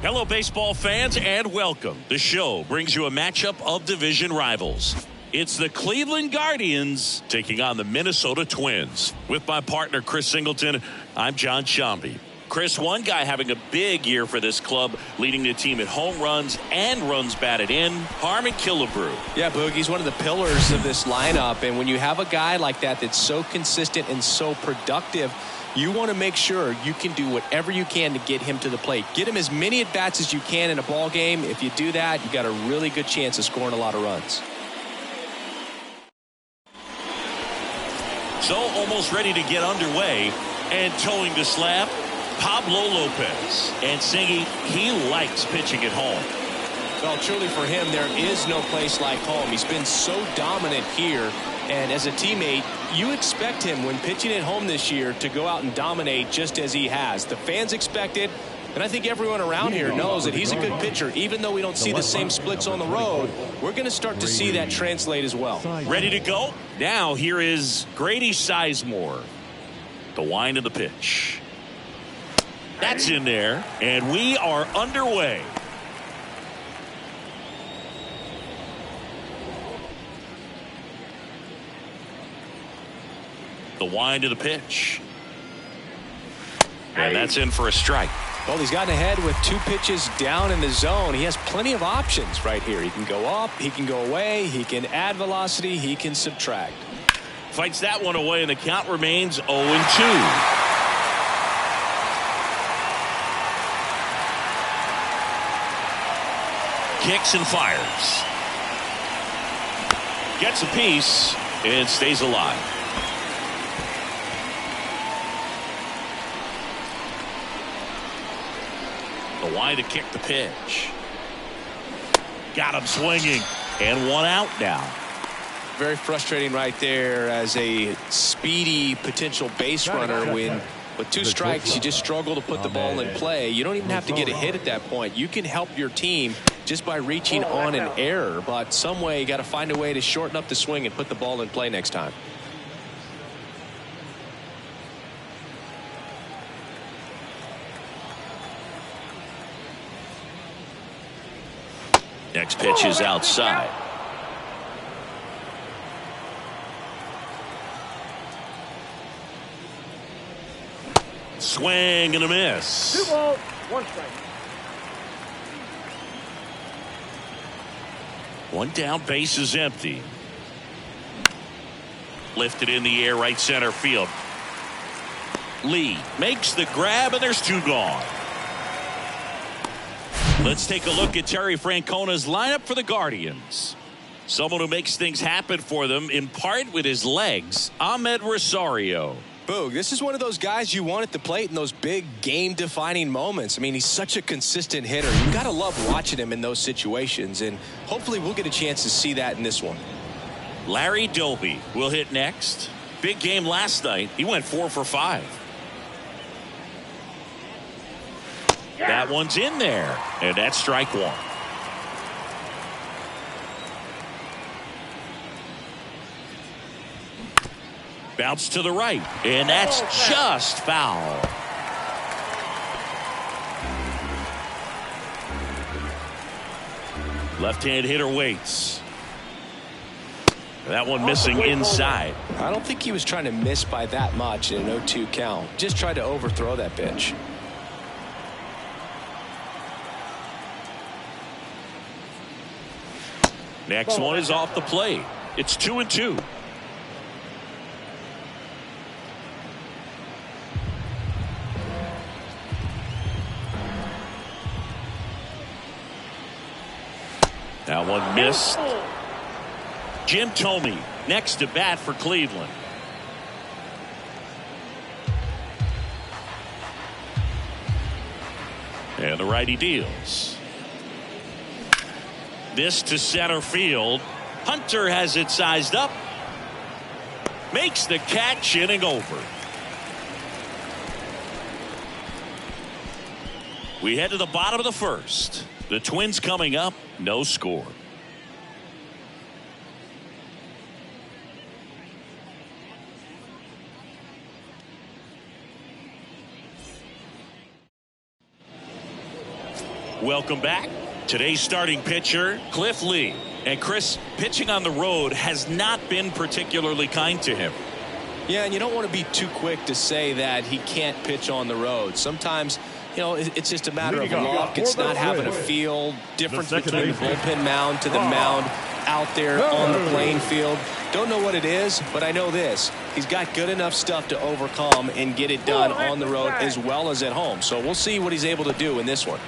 Hello, baseball fans, and welcome. The show brings you a matchup of division rivals. It's the Cleveland Guardians taking on the Minnesota Twins. With my partner, Chris Singleton, I'm John Shambi. Chris, one guy having a big year for this club, leading the team in home runs and runs batted in, Harmon Killebrew. Yeah, Boog, he's one of the pillars of this lineup, and when you have a guy like that that's so consistent and so productive, you want to make sure you can do whatever you can to get him to the plate. Get him as many at-bats as you can in a ball game. If you do that, you got a really good chance of scoring a lot of runs. So almost ready to get underway, and towing the slab, Pablo Lopez. And Singy, he likes pitching at home. Well, truly for him, there is no place like home. He's been so dominant here, and as a teammate, you expect him when pitching at home this year to go out and dominate just as he has. The fans expect it, and I think everyone around here knows that he's a good pitcher. Even though we don't see the same splits on the road, we're going to start to see that translate as well. Ready to go? Now here is Grady Sizemore. The wind of the pitch. That's in there, and we are underway. The wind of the pitch. And that's in for a strike. Well, he's gotten ahead with 2 pitches down in the zone. He has plenty of options right here. He can go up, he can go away, he can add velocity, he can subtract. Fights that one away, and the count remains 0-2. Kicks and fires. Gets a piece and stays alive. The wide to kick the pitch. Got him swinging, and 1 out now. Very frustrating right there as a speedy potential base runner when with 2 strikes you just struggle to put the ball in play. You don't even have to get a hit at that point. You can help your team just by reaching on an error, but some way you got to find a way to shorten up the swing and put the ball in play next time. Next pitch is outside. Swing and a miss. 2 balls, 1 strike. 1 down, base is empty. Lifted in the air, right center field. Lee makes the grab, and there's 2 gone. Let's take a look at Terry Francona's lineup for the Guardians. Someone who makes things happen for them, in part with his legs, Ahmed Rosario. Boog, this is one of those guys you want at the plate in those big game-defining moments. I mean, he's such a consistent hitter. You got to love watching him in those situations, and hopefully we'll get a chance to see that in this one. Larry Doby will hit next. Big game last night. He went 4 for 5. That one's in there, and that's strike 1. Bounce to the right, and that's just foul. Left-hand hitter waits. That one missing inside. I don't think he was trying to miss by that much in an 0-2 count. Just tried to overthrow that pitch. Next one is off the plate. It's 2-2. That one missed. Jim Thome next to bat for Cleveland. And the righty deals. This to center field. Hunter has it sized up. Makes the catch, inning over. We head to the bottom of the first. The Twins coming up, no score. Welcome back. Today's starting pitcher, Cliff Lee. And Chris, pitching on the road has not been particularly kind to him. Yeah, and you don't want to be too quick to say that he can't pitch on the road. Sometimes, you know, it's just a matter of luck. It's not having a feel, difference between the bullpen mound to the mound out there on the playing field. Don't know what it is, but I know this. He's got good enough stuff to overcome and get it done on the road as well as at home. So we'll see what he's able to do in this one.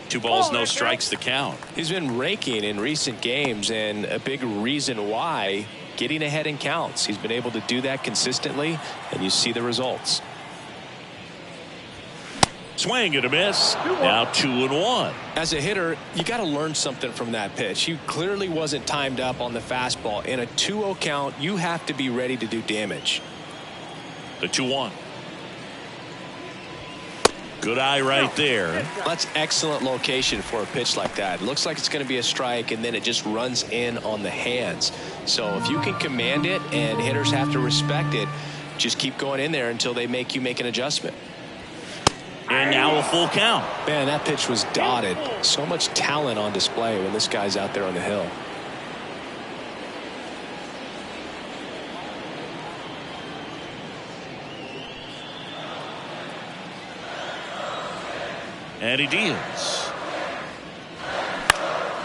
Two balls, no strikes, the count. He's been raking in recent games, and a big reason why, getting ahead in counts. He's been able to do that consistently, and you see the results. Swing and a miss. Now 2-1. As a hitter, you got to learn something from that pitch. He clearly wasn't timed up on the fastball. In a 2-0 count, you have to be ready to do damage. The 2-1. Good eye right there. That's excellent location for a pitch like that. It looks like it's going to be a strike, and then it just runs in on the hands. So if you can command it and hitters have to respect it, just keep going in there until they make you make an adjustment. And now a full count. Man, that pitch was dotted. So much talent on display when this guy's out there on the hill. And he deals.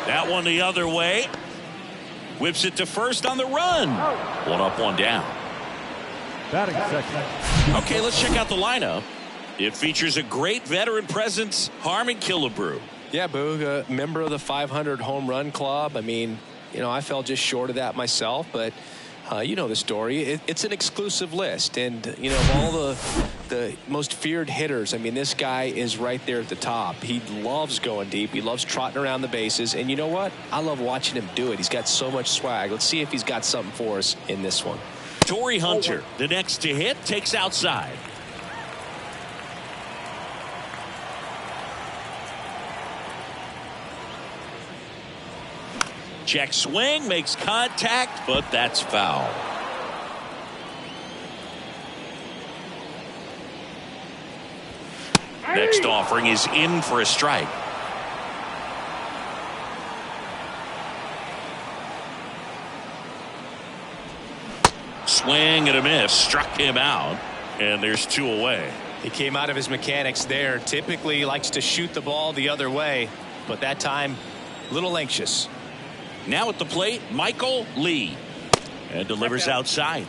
That one the other way. Whips it to first on the run. One up, one down. Batting second. Okay, let's check out the lineup. It features a great veteran presence, Harmon Killebrew. Yeah, Boog, a member of the 500 home run club. I mean, you know, I fell just short of that myself, but you know the story. It's an exclusive list, and you know, of all the most feared hitters, I mean, this guy is right there at the top. He loves going deep. He loves trotting around the bases, and you know what? I love watching him do it. He's got so much swag. Let's see if he's got something for us in this one. Torrey Hunter, the next to hit, takes outside. Check swing, makes contact, but that's foul. Next offering is in for a strike. Swing and a miss, struck him out, and there's two away. He came out of his mechanics there. Typically likes to shoot the ball the other way, but that time a little anxious. Now at the plate, Michael Lee, and delivers outside.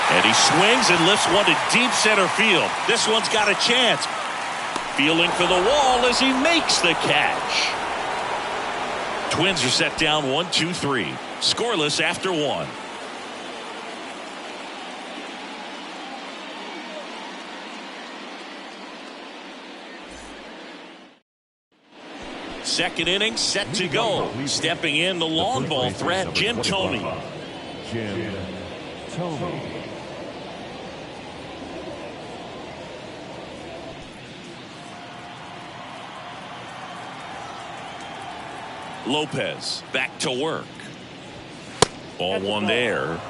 And he swings and lifts one to deep center field. This one's got a chance. Fielding for the wall as he makes the catch. Twins are set down 1-2-3. Scoreless after one. Second inning set to go. Stepping in the long ball threat, Jim Thome. Jim Thome. Lopez back to work. Ball one there.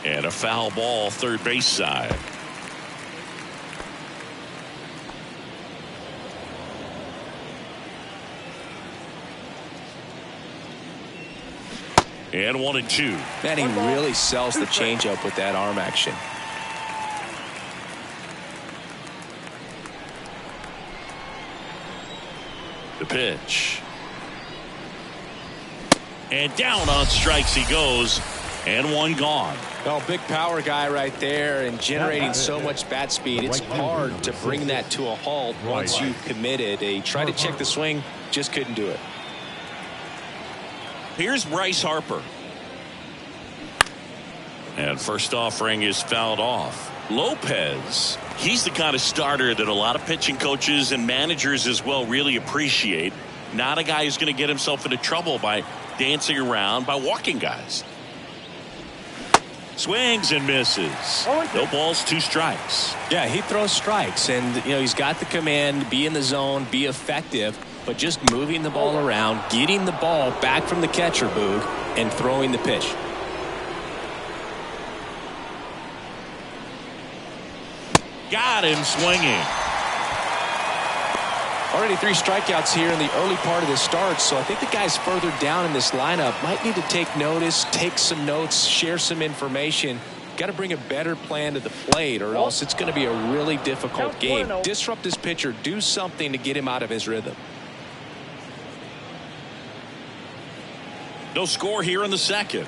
And a foul ball third base side. And 1-2. Man, he really sells the changeup with that arm action. The pitch. And down on strikes he goes. And one gone. Well, big power guy right there and generating so much bat speed. It's hard to bring that to a halt once you've committed. He tried to check the swing, just couldn't do it. Here's Bryce Harper. And first offering is fouled off. Lopez, he's the kind of starter that a lot of pitching coaches and managers as well really appreciate. Not a guy who's going to get himself into trouble by dancing around, by walking guys. Swings and misses. No balls, 2 strikes. Yeah, he throws strikes, and he's got the command, be in the zone, be effective, but just moving the ball around, getting the ball back from the catcher, Boog, and throwing the pitch. Got him swinging. Already 3 strikeouts here in the early part of the start, so I think the guys further down in this lineup might need to take notice, take some notes, share some information. Got to bring a better plan to the plate, or else it's going to be a really difficult game. Disrupt this pitcher, do something to get him out of his rhythm. No score here in the second.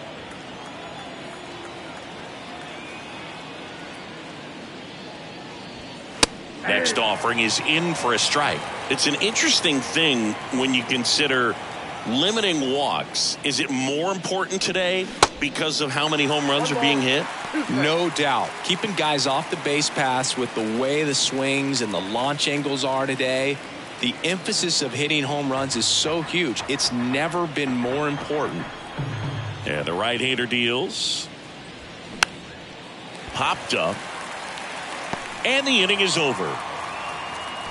Next offering is in for a strike. It's an interesting thing when you consider limiting walks. Is it more important today because of how many home runs are being hit? No doubt. Keeping guys off the base paths with the way the swings and the launch angles are today, the emphasis of hitting home runs is so huge. It's never been more important. And the right-hander deals. Popped up. And the inning is over.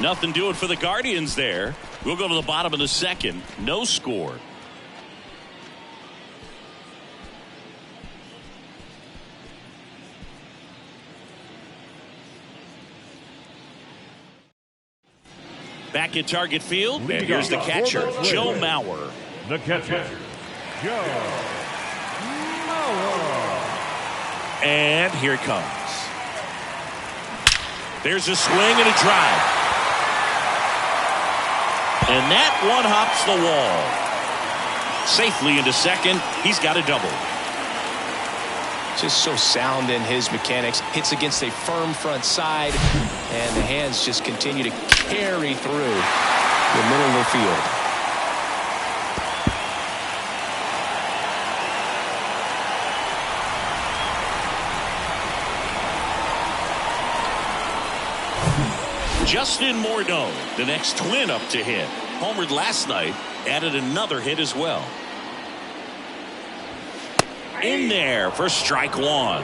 Nothing doing for the Guardians there. We'll go to the bottom of the second. No score. Back at Target Field, and here's the catcher, Joe Mauer. The catcher, Joe Mauer. And here it comes. There's a swing and a drive. And that one hops the wall. Safely into second. He's got a double. Just so sound in his mechanics. Hits against a firm front side. And the hands just continue to carry through the middle of the field. Justin Morneau, the next Twin up to hit. Homered last night, added another hit as well. In there for strike 1.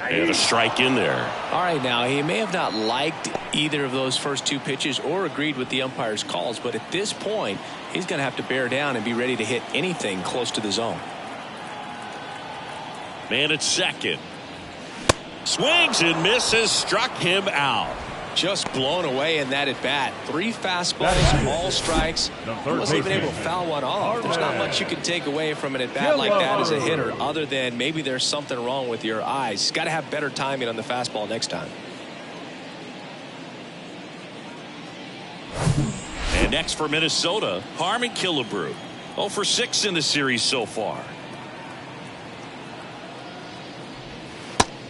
And a strike in there. All right, now he may have not liked either of those first 2 pitches or agreed with the umpire's calls, but at this point he's going to have to bear down and be ready to hit anything close to the zone. Man at second. Swings and misses, struck him out. Just blown away in that at bat. 3 fastballs, all strikes. He wasn't even able to foul one off. There's not much you can take away from an at bat like that as a hitter, other than maybe there's something wrong with your eyes. He's got to have better timing on the fastball next time. And next for Minnesota, Harmon Killebrew. 0 for 6 in the series so far.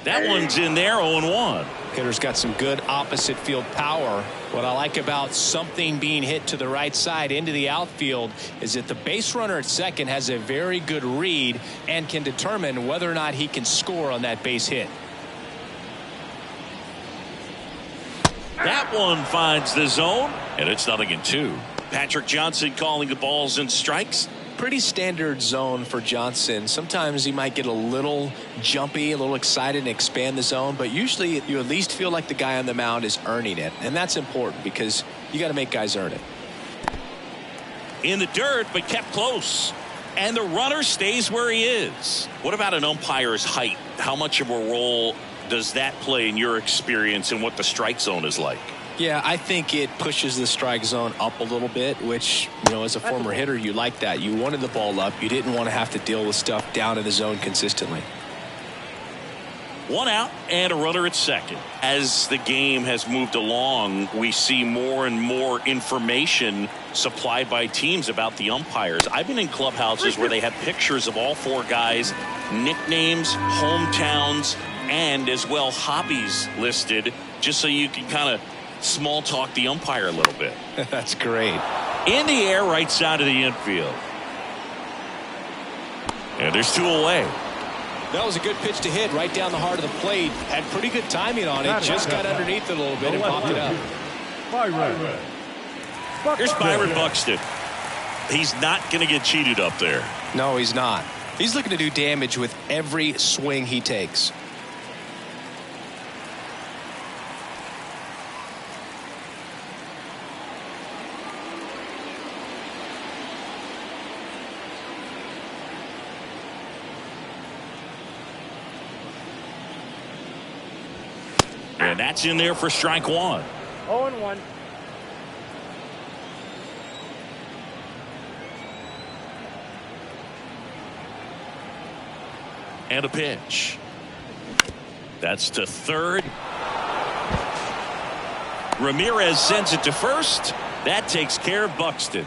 That one's in there, 0-1. Hitter's got some good opposite field power. What I like about something being hit to the right side into the outfield is that the base runner at second has a very good read and can determine whether or not he can score on that base hit. That one finds the zone, and it's 0-2. Patrick Johnson calling the balls and strikes. Pretty standard zone for Johnson. Sometimes he might get a little jumpy, a little excited and expand the zone, but usually you at least feel like the guy on the mound is earning it, and that's important because you got to make guys earn it. In the dirt, but kept close. And the runner stays where he is. What about an umpire's height? How much of a role does that play in your experience and what the strike zone is like? Yeah, I think it pushes the strike zone up a little bit, which, as a former hitter, you like that. You wanted the ball up. You didn't want to have to deal with stuff down in the zone consistently. 1 out and a runner at second. As the game has moved along, we see more and more information supplied by teams about the umpires. I've been in clubhouses where they have pictures of all 4 guys, nicknames, hometowns, and as well hobbies listed, just so you can kind of small talk the umpire a little bit. That's great. In the air, right side of the infield. And there's 2 away. That was a good pitch to hit right down the heart of the plate. Had pretty good timing on it. Just got underneath it a little bit and popped it up. Here's Byron Buxton. He's not going to get cheated up there. No, he's not. He's looking to do damage with every swing he takes. And that's in there for strike 1. 0-1. And a pitch. That's to third. Ramirez sends it to first. That takes care of Buxton.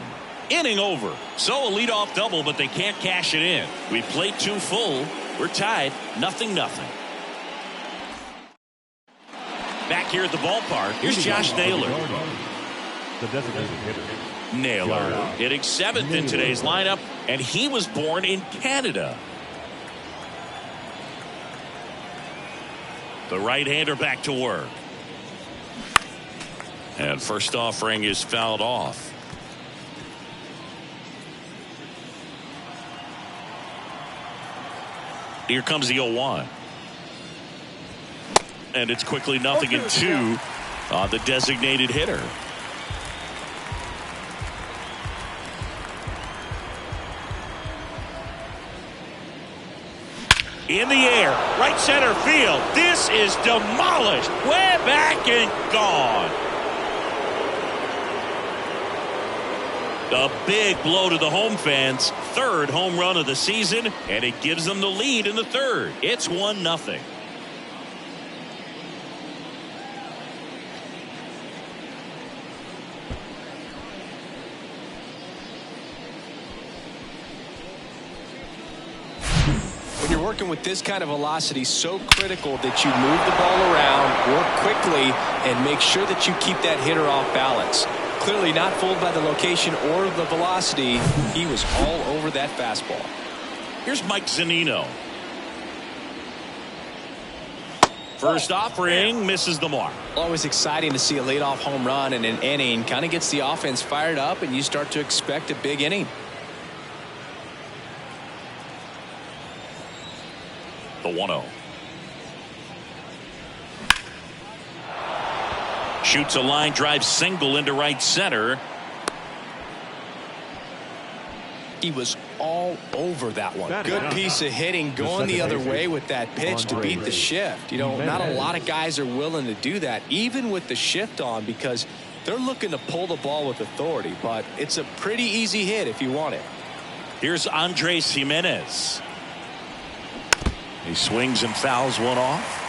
Inning over. So a leadoff double, but they can't cash it in. We played 2 full. We're tied 0-0. Back here at the ballpark, here's Josh Naylor. The designated hitter. Naylor hitting 7th in today's lineup, and he was born in Canada. The right-hander back to work. And first offering is fouled off. Here comes the 0-1. And it's quickly 0-2 on the designated hitter. In the air, right center field. This is demolished. Way back and gone. A big blow to the home fans. 3rd home run of the season, and it gives them the lead in the 3rd. It's 1-0. When you're working with this kind of velocity, so critical that you move the ball around, work quickly, and make sure that you keep that hitter off balance. Clearly not fooled by the location or the velocity. He was all over that fastball. Here's Mike Zunino. First offering misses the mark. Always exciting to see a leadoff home run in an inning. Kind of gets the offense fired up, and you start to expect a big inning. The 1-0. Shoots a line drive single into right center. He was all over that one. Good piece of hitting going the other way with that pitch to beat the shift. Not a lot of guys are willing to do that, even with the shift on, because they're looking to pull the ball with authority. But it's a pretty easy hit if you want it. Here's Andres Jimenez. He swings and fouls one off.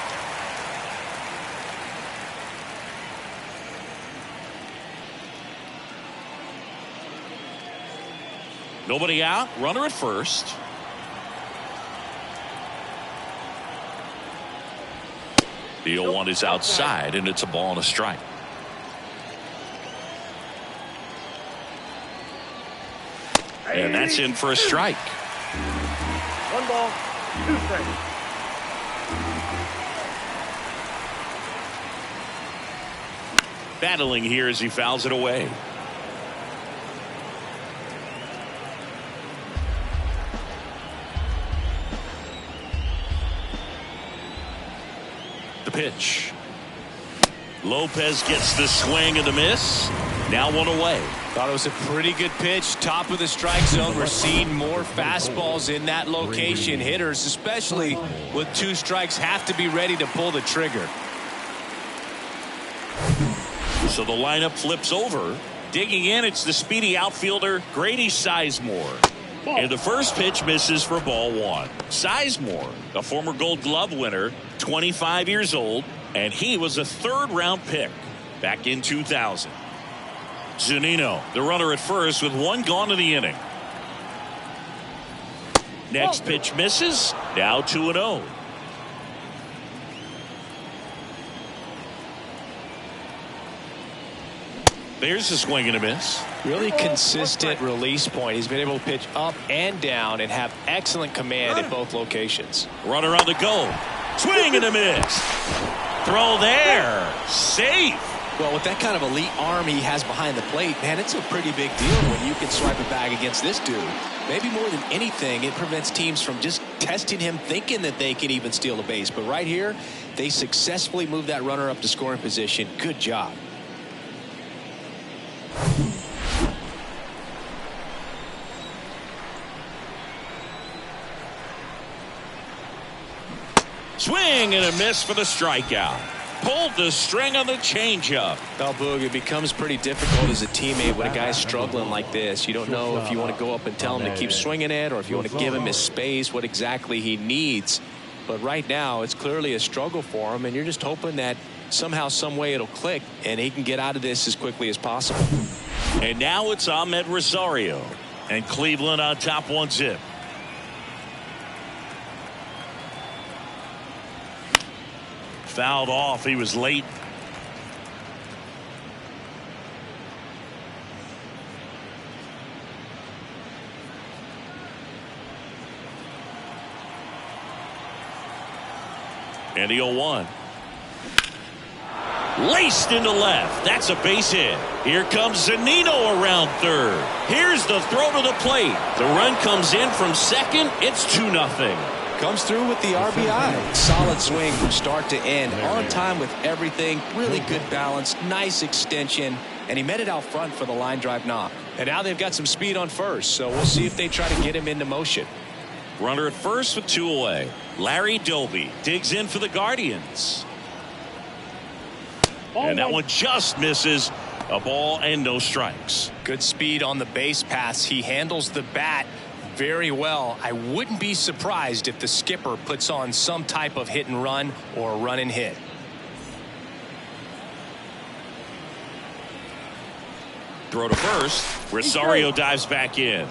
Nobody out. Runner at first. The 0-1 is outside, and it's a ball and a strike. And that's in for a strike. 1 ball, 2 strikes. Battling here as he fouls it away. The pitch. Lopez gets the swing and the miss. Now 1 away. Thought it was a pretty good pitch. Top of the strike zone. We're seeing more fastballs in that location. Hitters, especially with 2 strikes, have to be ready to pull the trigger. So the lineup flips over. Digging in, it's the speedy outfielder Grady Sizemore. And the first pitch misses for ball one. Sizemore, a former Gold Glove winner, 25 years old, and he was a third-round pick back in 2000. Zunino, the runner at first with one gone in the inning. Next pitch misses. Now 2-0. There's a swing and a miss. Really consistent release point. He's been able to pitch up and down and have excellent command at both locations. Runner on the go. Swing and a miss. Throw there. Safe. Well, with that kind of elite arm he has behind the plate, man, it's a pretty big deal when you can swipe it back against this dude. Maybe more than anything, it prevents teams from just testing him, thinking that they can even steal a base. But right here, they successfully move that runner up to scoring position. Good job. Swing and a miss for the strikeout. Pulled the string on the changeup. Well, Boog, it becomes pretty difficult as a teammate when a guy's struggling like this. You don't know if you want to go up and tell him to keep swinging it or if you want to give him his space, what exactly he needs. But right now, it's clearly a struggle for him, and you're just hoping that somehow, some way it'll click and he can get out of this as quickly as possible. And now it's Ahmed Rosario, and Cleveland on top 1-0. Fouled off. He was late. And the 0-1. Laced into left. That's a base hit. Here comes Zunino around third. Here's the throw to the plate. The run comes in from second. It's 2-0. Comes through with the RBI. Solid swing from start to end. On time with everything. Really good balance. Nice extension. And he met it out front for the line drive knock. And now they've got some speed on first. So we'll see if they try to get him into motion. Runner at first with 2 away. Larry Doby digs in for the Guardians. And that one just misses. A ball and no strikes. Good speed on the base paths. He handles the bat very well. I wouldn't be surprised if the skipper puts on some type of hit and run or run and hit. Throw to first. Rosario dives back in.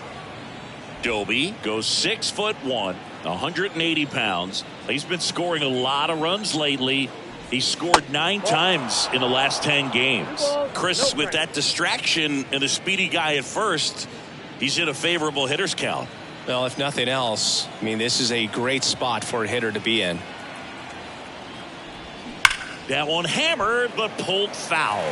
Doby goes 6'1", 180 pounds. He's been scoring a lot of runs lately. He scored 9 times in the last 10 games. Chris, with that distraction and a speedy guy at first, he's in a favorable hitter's count. Well, if nothing else, I mean, this is a great spot for a hitter to be in. That one hammered, but pulled foul.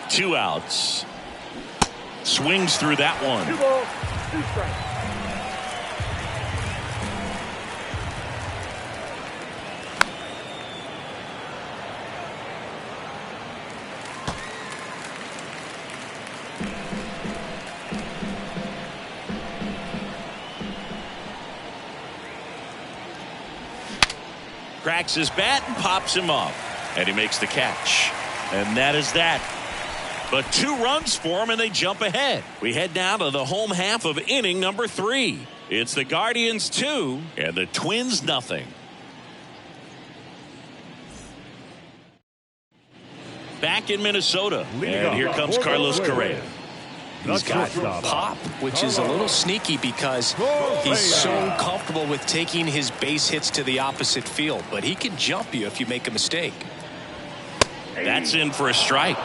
Two outs. Swings through that one. 2 balls, 2 strikes. Cracks his bat and pops him up. And he makes the catch. And that is that. But 2 runs for him and they jump ahead. We head now to the home half of inning number 3. It's the Guardians 2 and the Twins nothing. Back in Minnesota. And here comes Carlos Correa. He's got pop, which is a little sneaky because he's so comfortable with taking his base hits to the opposite field. But he can jump you if you make a mistake. That's in for a strike.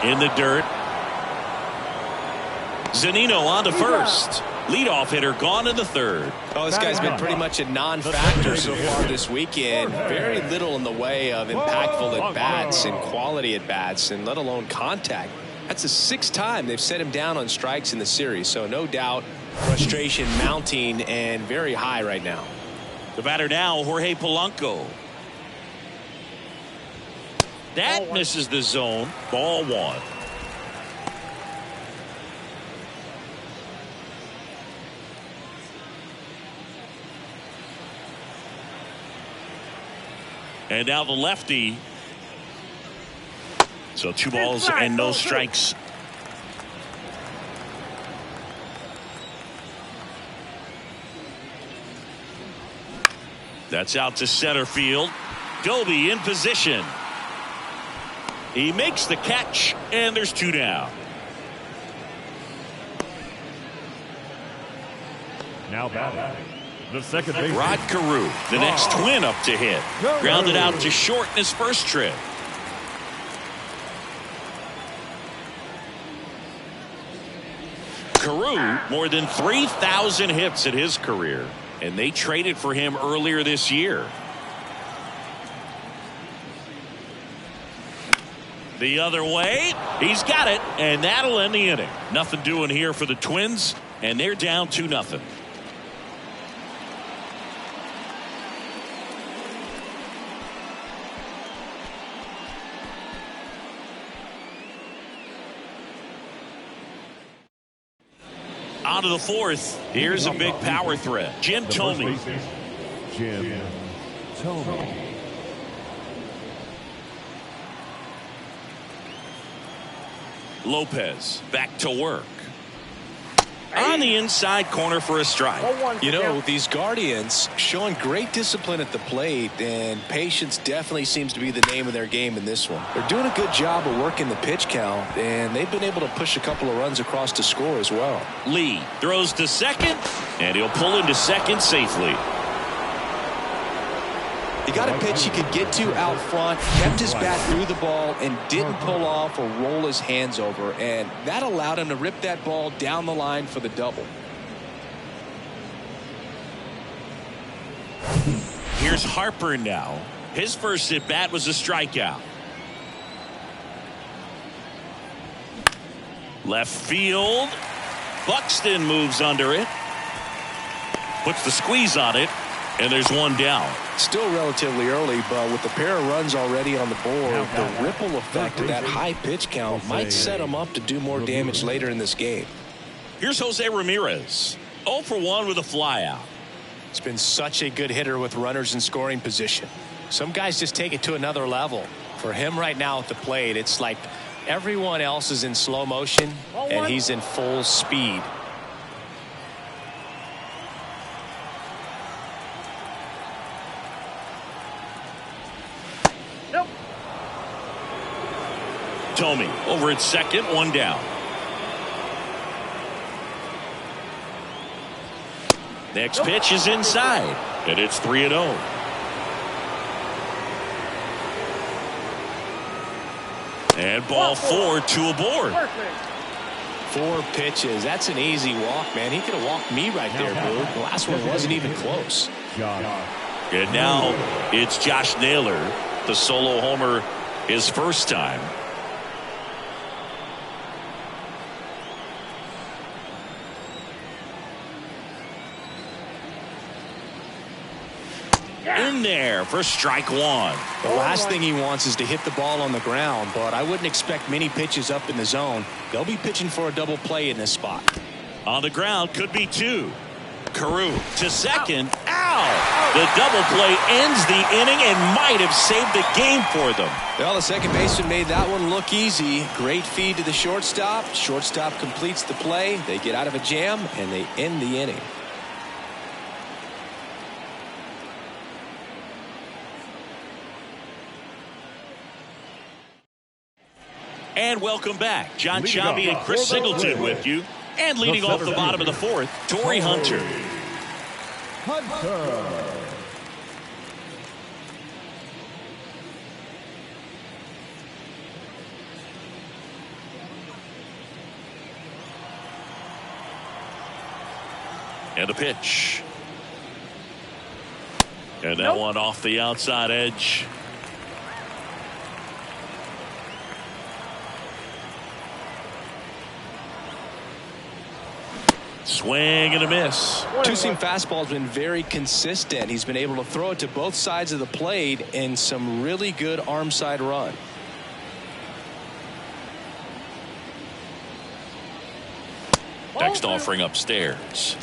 In the dirt. Zanino on to first. Leadoff hitter gone in the third. Oh, this guy's been pretty much a non-factor so far this weekend. Very little in the way of impactful at-bats and quality at-bats, and let alone contact. That's the 6th time they've set him down on strikes in the series, so no doubt frustration mounting and very high right now. The batter now, Jorge Polanco. That misses the zone. Ball 1. And now the lefty. So 2 balls and no strikes. That's out to center field. Doby in position. He makes the catch, and there's 2 down. Now batting, the second baseman, Rod Carew, the next Twin up to hit. Grounded out to short in his first trip. Carew, more than 3,000 hits in his career, and they traded for him earlier this year. The other way, he's got it, and that'll end the inning. Nothing doing here for the Twins, and they're down 2-0. On to the 4th. Here's a big power threat. Jim Thome. Jim Thome. Lopez back to work. On the inside corner for a strike. You know, these Guardians showing great discipline at the plate, and patience definitely seems to be the name of their game in this one. They're doing a good job of working the pitch count, and they've been able to push a couple of runs across to score as well. Lee throws to second, and he'll pull into second safely. He got a pitch he could get to out front, kept his bat through the ball, and didn't pull off or roll his hands over, and that allowed him to rip that ball down the line for the double. Here's Harper now. His first at bat was a strikeout. Left field. Buxton moves under it. Puts the squeeze on it. And there's 1 down. Still relatively early, but with the pair of runs already on the board, the ripple effect of that high pitch count might set him up to do more damage later in this game. Here's Jose Ramirez. 0 for 1 with a flyout. It's been such a good hitter with runners in scoring position. Some guys just take it to another level. For him right now at the plate, it's like everyone else is in slow motion and he's in full speed. Thome over at second, 1 down. Next pitch is inside, and it's 3-0. And ball 4, 2 aboard. 4 pitches. That's an easy walk, man. He could have walked me right there, Boo. The last one wasn't even close. And now it's Josh Naylor, the solo homer his first time. In there for strike 1. The last thing he wants is to hit the ball on the ground, but I wouldn't expect many pitches up in the zone. They'll be pitching for a double play in this spot. On the ground, could be 2. Carew to second. Ow! The double play ends the inning and might have saved the game for them. Well, the second baseman made that one look easy. Great feed to the shortstop. Shortstop completes the play. They get out of a jam, and they end the inning. And welcome back. John Sciambi and Chris Singleton with you. And leading off the bottom of the 4th, Torii Hunter. And a pitch. And that one off the outside edge. Swing and a miss. Two-seam fastball has been very consistent. He's been able to throw it to both sides of the plate in some really good arm side run. Next offering upstairs.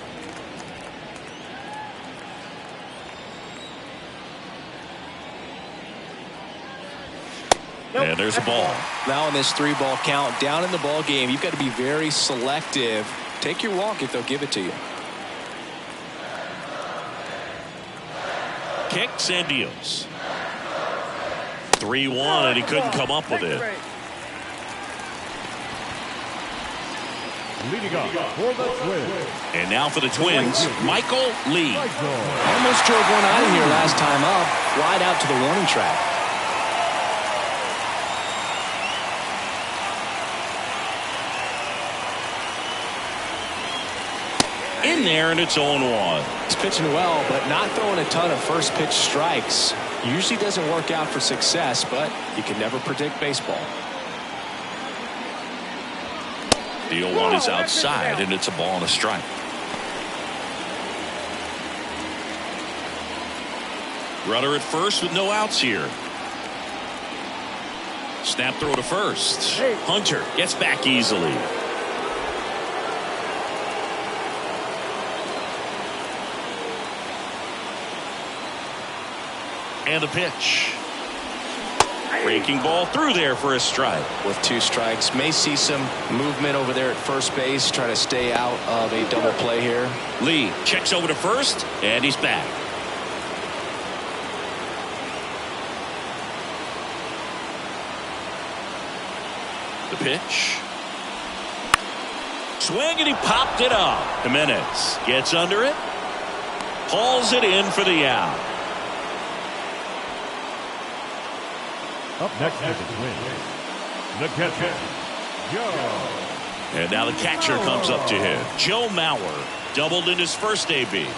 And there's a ball. Now in this 3-ball count, down in the ball game, you've got to be very selective. Take your walk if they'll give it to you. Kicks and deals. 3-1, and he couldn't come up with it. Leading up for the Twins. And now for the Twins, Michael Lee. Almost drove one out of here last time up, wide out to the warning track. In there, and it's 0-1. He's pitching well, but not throwing a ton of first pitch strikes. Usually doesn't work out for success, but you can never predict baseball. The 0-1 is outside, and it's a ball and a strike. Runner at first with no outs here. Snap throw to first. Hunter gets back easily. And a pitch. Breaking ball through there for a strike. With 2 strikes, may see some movement over there at first base, try to stay out of a double play here. Lee checks over to first, and he's back. The pitch. Swing, and he popped it up. Jimenez gets under it, hauls it in for the out. Up next is the Twins. The catcher, Joe. And now the catcher comes up to him. Joe Mauer doubled in his first AB.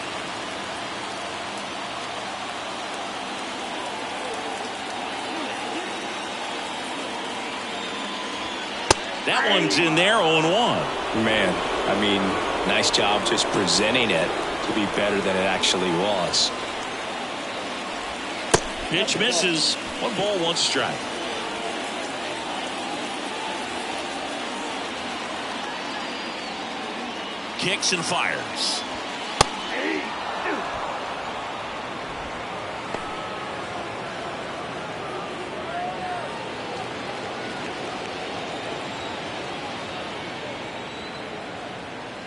That one's in there, 0-1. Man, I mean, nice job just presenting it to be better than it actually was. Pitch misses. 1 ball, 1 strike. Kicks and fires.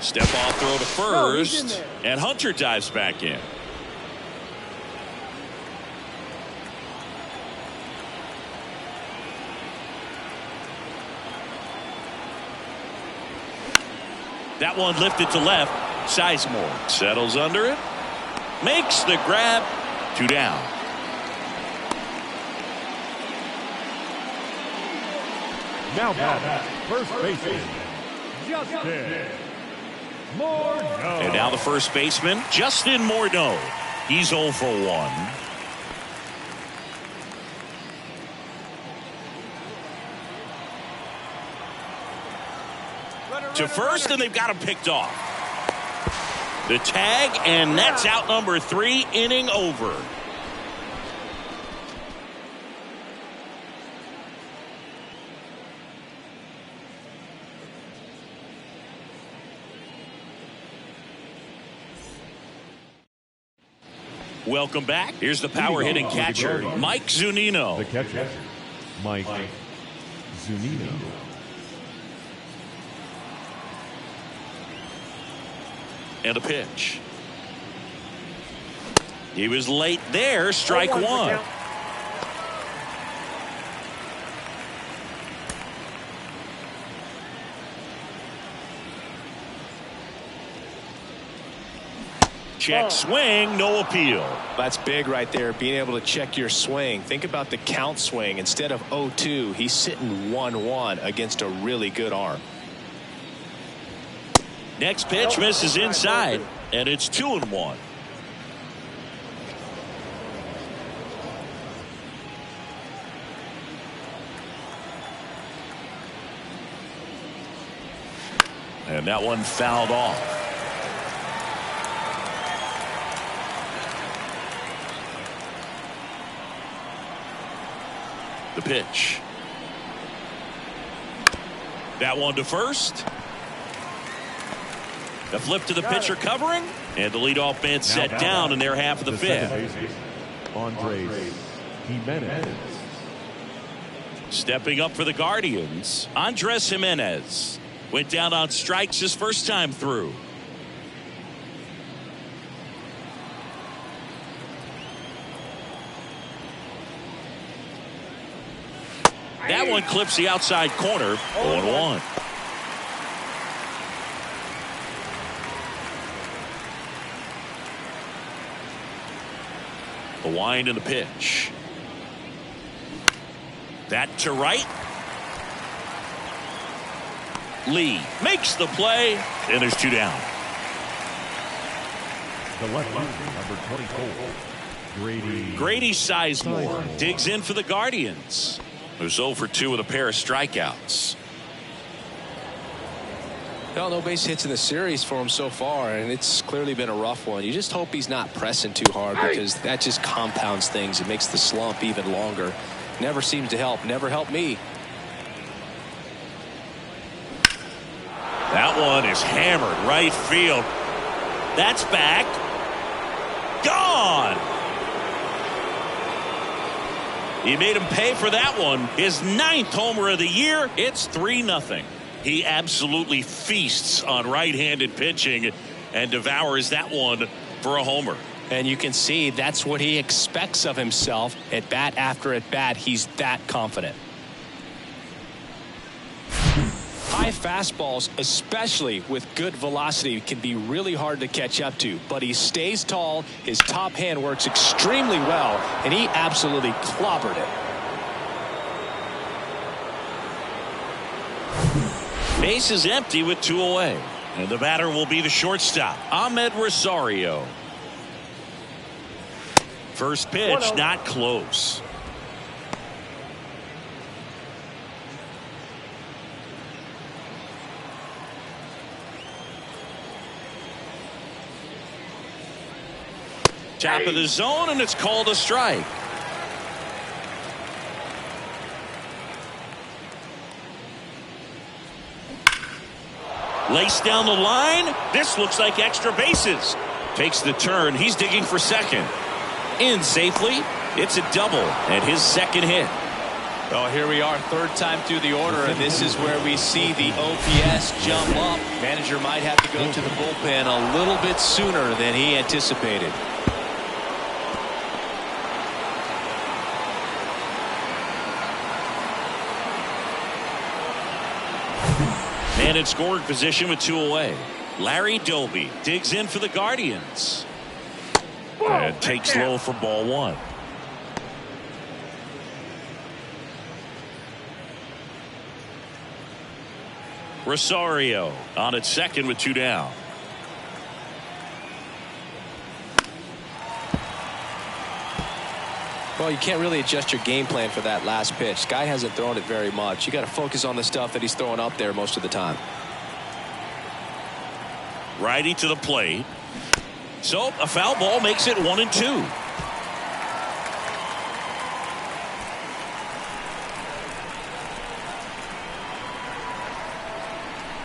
Step off throw to first, and Hunter dives back in. That one lifted to left. Sizemore settles under it. Makes the grab. 2 down. Now back, first baseman, Justin Morneau. And now the first baseman, Justin Morneau. He's 0 for 1. To first, and they've got him picked off. The tag, and that's out number 3, inning over. Welcome back. Here's the power hitting catcher, Mike Zunino. The catcher, Mike Zunino. And a pitch. He was late there. Strike 1. Check swing, no appeal. That's big right there, being able to check your swing. Think about the count swing. Instead of 0-2, he's sitting 1-1 against a really good arm. Next pitch misses inside. and it's 2-1. And that one fouled off. The pitch. That one to first. The flip to the pitcher covering. And the leadoff man set down in their half of the fifth. Andres Jimenez. Stepping up for the Guardians, Andres Jimenez. Went down on strikes his first time through. That one clips the outside corner. 0-1. The wind and the pitch. That to right. Lee makes the play, and there's 2 down. The left number 24, Grady Sizemore digs in for the Guardians, who's 0 for 2 with a pair of strikeouts. Well, no base hits in the series for him so far, and it's clearly been a rough one. You just hope he's not pressing too hard, because that just compounds things. It makes the slump even longer. Never seems to help. Never helped me. That one is hammered right field. That's back. Gone. He made him pay for that one. His 9th homer of the year. It's 3-0. He absolutely feasts on right-handed pitching and devours that one for a homer. And you can see that's what he expects of himself at bat after at bat. He's that confident. High fastballs, especially with good velocity, can be really hard to catch up to, but he stays tall. His top hand works extremely well, and he absolutely clobbered it. Base is empty with 2 away, and the batter will be the shortstop, Ahmed Rosario. First pitch, not close. Top of the zone, and it's called a strike. Laced down the line. This looks like extra bases. Takes the turn. He's digging for second. In safely. It's a double and his second hit. Well, here we are, 3rd time through the order, and this is where we see the OPS jump up. Manager might have to go to the bullpen a little bit sooner than he anticipated. Man in scoring position with 2 away. Larry Doby digs in for the Guardians. And takes low for ball 1. Rosario on at second with 2 down. Well, you can't really adjust your game plan for that last pitch. Guy hasn't thrown it very much. You got to focus on the stuff that he's throwing up there most of the time. Righty to the plate. So a foul ball makes it 1-2.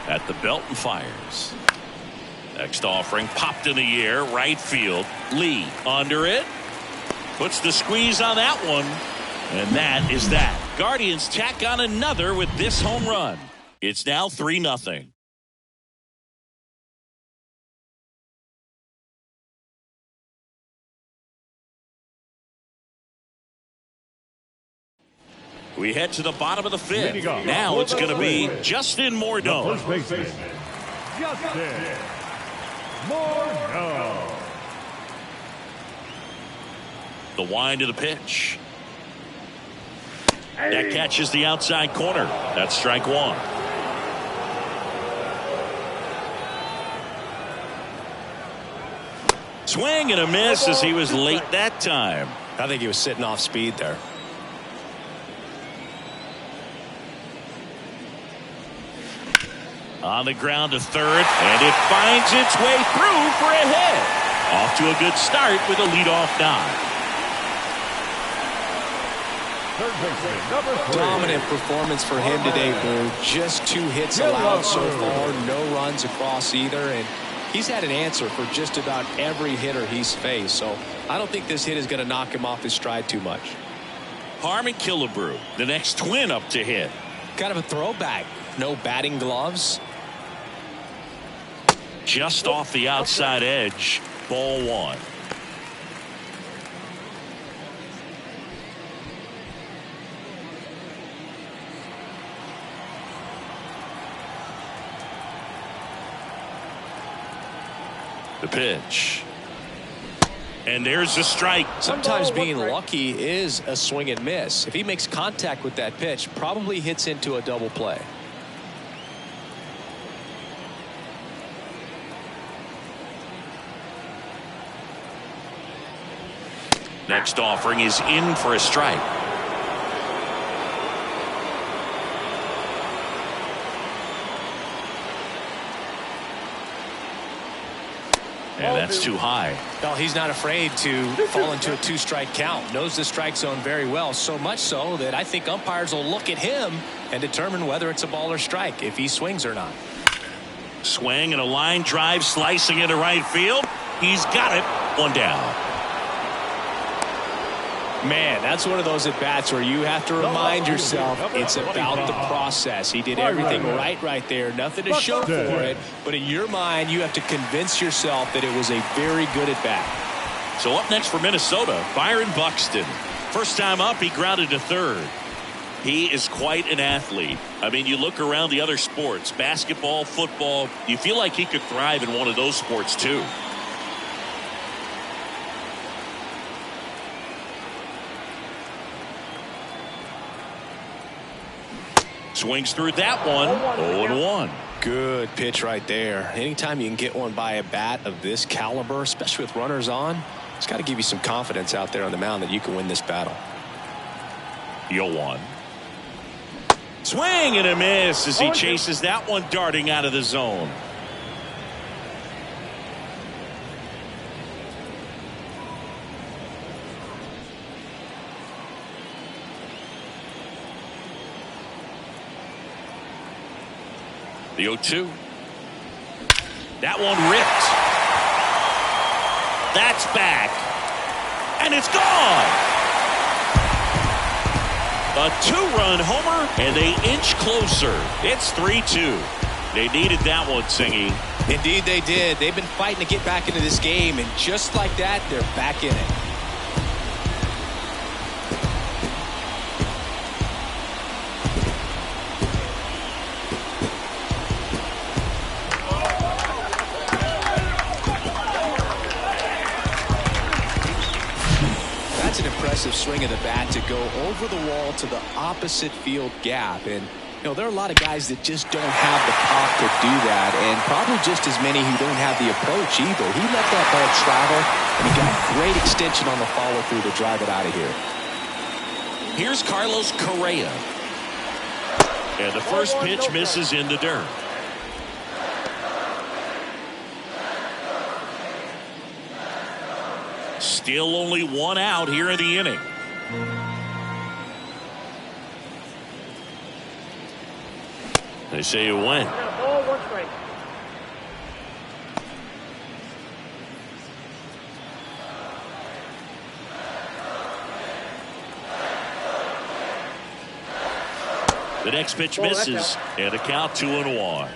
At the belt and fires. Next offering popped in the air, right field. Lee under it. Puts the squeeze on that one. And that is that. Guardians tack on another with this home run. It's now 3-0. We head to the bottom of the 5th. Now it's going to be Justin Morneau. First baseman, Justin Morneau. The wind of the pitch. That catches the outside corner. That's strike 1. Swing and a miss as he was late that time. I think he was sitting off speed there. On the ground to third, and it finds its way through for a hit. Off to a good start with a leadoff knock. Dominant performance for him today, Boo. Just 2 hits allowed so far, no runs across either, and he's had an answer for just about every hitter he's faced, so I don't think this hit is going to knock him off his stride too much. Harmon Killebrew, the next Twin up to hit. Kind of a throwback. No batting gloves. Just off the outside edge. Ball 1. The pitch. And there's the strike. Sometimes being lucky is a swing and miss. If he makes contact with that pitch, probably hits into a double play. Next offering is in for a strike. And that's too high. Well, he's not afraid to fall into a 2-strike count. Knows the strike zone very well. So much so that I think umpires will look at him and determine whether it's a ball or strike, if he swings or not. Swing and a line drive slicing into right field. He's got it. 1 down. Man, that's one of those at-bats where you have to remind yourself it's about the process. He did everything right there. Nothing to show for it. But in your mind, you have to convince yourself that it was a very good at-bat. So up next for Minnesota, Byron Buxton. First time up, he grounded to third. He is quite an athlete. I mean, you look around the other sports, basketball, football, you feel like he could thrive in one of those sports too. Swings through that one. 0-1. Good pitch right there. Anytime you can get one by a bat of this caliber, especially with runners on, it's got to give you some confidence out there on the mound that you can win this battle. 0-1. Swing and a miss as he chases that one darting out of the zone. The 0-2. That one ripped. That's back. And it's gone. A 2-run homer, and they inch closer. It's 3-2. They needed that one, Singy. Indeed they did. They've been fighting to get back into this game, and just like that, they're back in it. Swing of the bat to go over the wall to the opposite field gap, and you know there are a lot of guys that just don't have the pop to do that, and probably just as many who don't have the approach either. He let that ball travel, and he got great extension on the follow through to drive it out of here. Here's Carlos Correa, and the first pitch misses in the dirt. Still only 1 out here in the inning. They say you win. Ball 1 strike. The next pitch misses, and a count 2-1.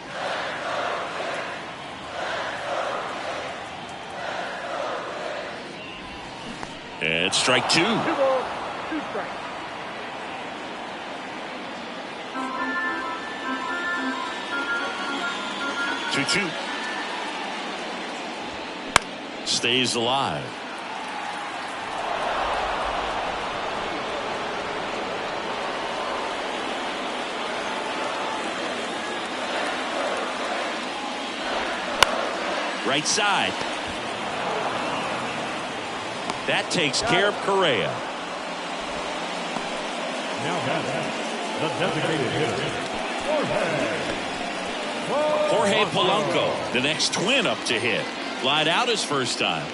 And strike 2. 2 balls, 2 strikes. Two. Stays alive. Right side. That takes care of Correa. Now batting, the designated hitter, Jorge Polanco, the next Twin up to hit. Flied out his first time.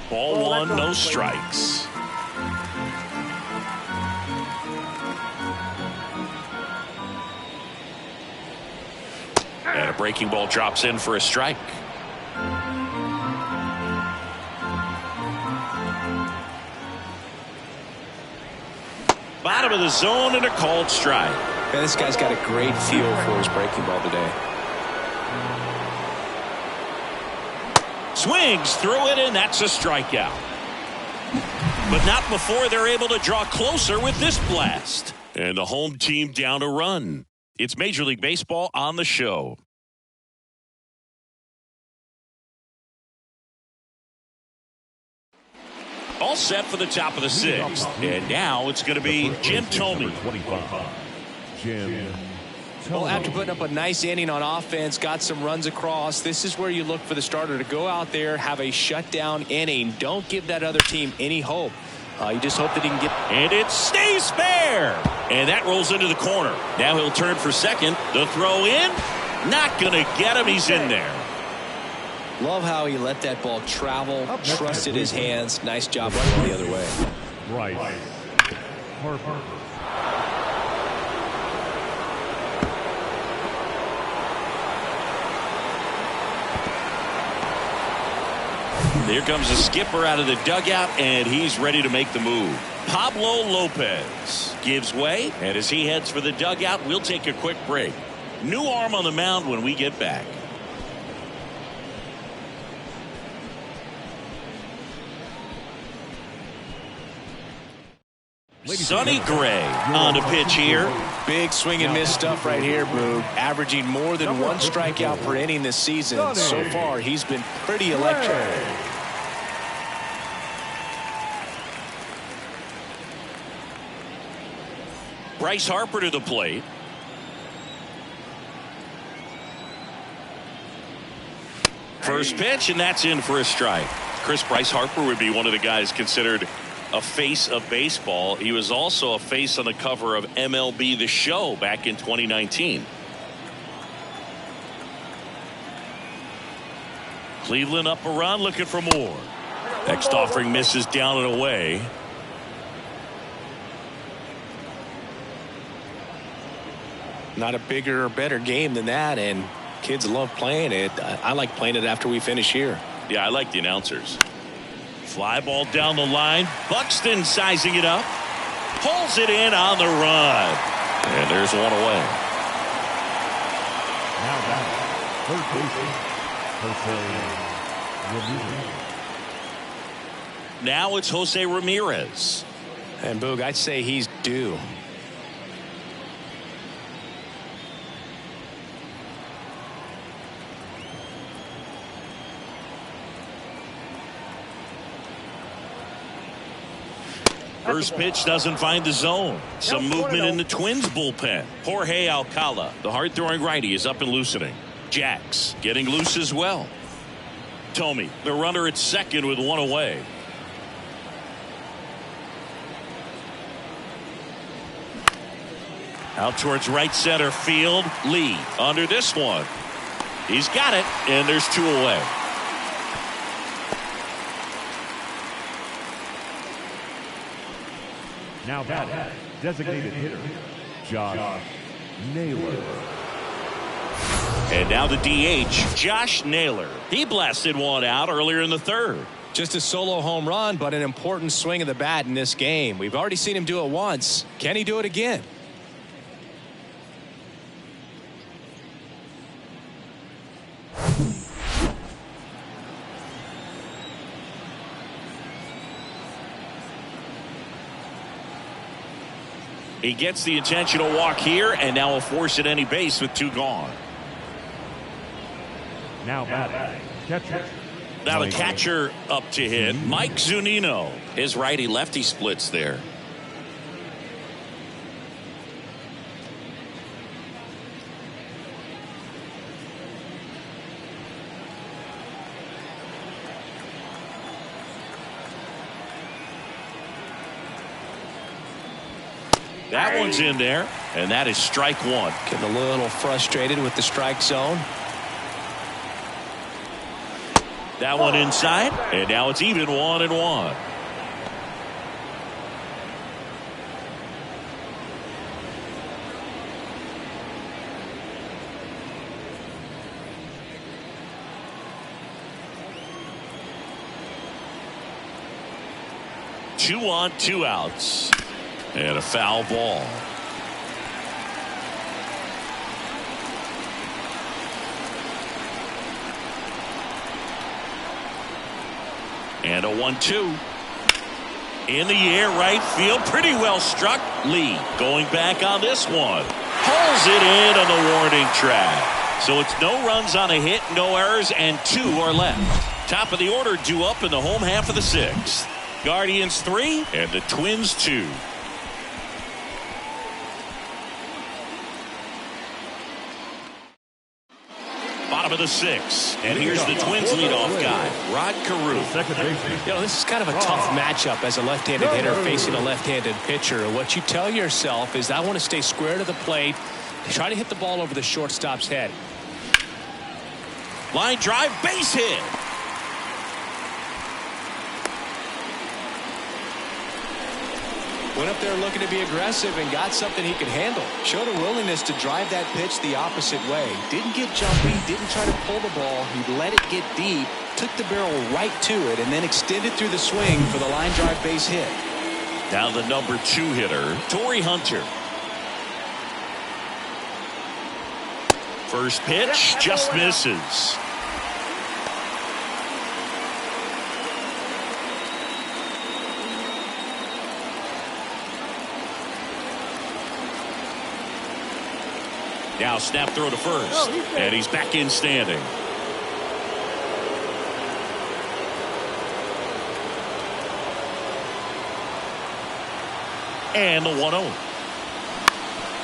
Ball one, no strikes. And a breaking ball drops in for a strike. Bottom of the zone and a called strike. Man, this guy's got a great feel for his breaking ball today. Swings through it, and that's a strikeout. But not before they're able to draw closer with this blast. And the home team down a run. It's Major League Baseball on the show. All set for the top of the sixth. And now it's going to be Jim Thome. Jim. Well, after putting up a nice inning on offense, got some runs across, this is where you look for the starter to go out there, have a shutdown inning. Don't give that other team any hope. You just hope that he can get. And it stays fair. And that rolls into the corner. Now he'll turn for second. The throw in. Not going to get him. He's in there. Love how he let that ball travel, trusted his hands. Nice job running the other way. Bryce Harper. Here comes the skipper out of the dugout, and he's ready to make the move. Pablo Lopez gives way, and as he heads for the dugout, we'll take a quick break. New arm on the mound when we get back. Sonny Gray on the pitch here. Big swing and miss stuff right here, Boog. Averaging more than one strikeout per inning this season. So far, he's been pretty electric. Bryce Harper to the plate. First pitch, and that's in for a strike. Bryce Harper would be one of the guys considered a face of baseball. He was also a face on the cover of MLB The Show back in 2019. Cleveland up a run, looking for more. Next offering misses down and away. Not a bigger or better game than that, and kids love playing it. I like playing it after we finish here. Yeah, I like the announcers. Fly ball down the line. Buxton sizing it up. Pulls it in on the run. And there's one away. Now back, third baseman, Jose Ramirez. Now it's Jose Ramirez. And Boog, I'd say he's due. First pitch doesn't find the zone. Some movement in the Twins bullpen. Jorge Alcala, the hard-throwing righty, is up and loosening. Jax getting loose as well. Thome, the runner at second with one away. Out towards right center field. Lee under this one. He's got it, and there's two away. Now batting, designated hitter, Josh Naylor. And now the DH, Josh Naylor. He blasted one out earlier in the third. Just a solo home run, but an important swing of the bat in this game. We've already seen him do it once. Can he do it again? He gets the intentional walk here, and now will force at any base with two gone. Now batting, catcher. Now the catcher up to hit, Mike Zunino. His righty-lefty splits there. That one's in there, and that is strike one. Getting a little frustrated with the strike zone. That one inside, and now it's even 1-1. Two on, two outs. And a foul ball. And a 1-2. In the air, right field. Pretty well struck. Lee going back on this one. Pulls it in on the warning track. So it's no runs on a hit, no errors, and 2 are left. Top of the order due up in the home half of the 6th. Guardians 3 and the Twins 2. Bottom of the 6th, and here's the Twins leadoff guy, Rod Carew. You know, this is kind of a tough matchup as a left-handed hitter facing a left-handed pitcher. What you tell yourself is, I want to stay square to the plate, try to hit the ball over the shortstop's head. Line drive, base hit. Went up there looking to be aggressive and got something he could handle. Showed a willingness to drive that pitch the opposite way. Didn't get jumpy, didn't try to pull the ball. He let it get deep, took the barrel right to it, and then extended through the swing for the line drive base hit. Now the number 2 hitter, Torrey Hunter. First pitch just misses. Now snap throw to first, and he's back in standing. And the 1-0.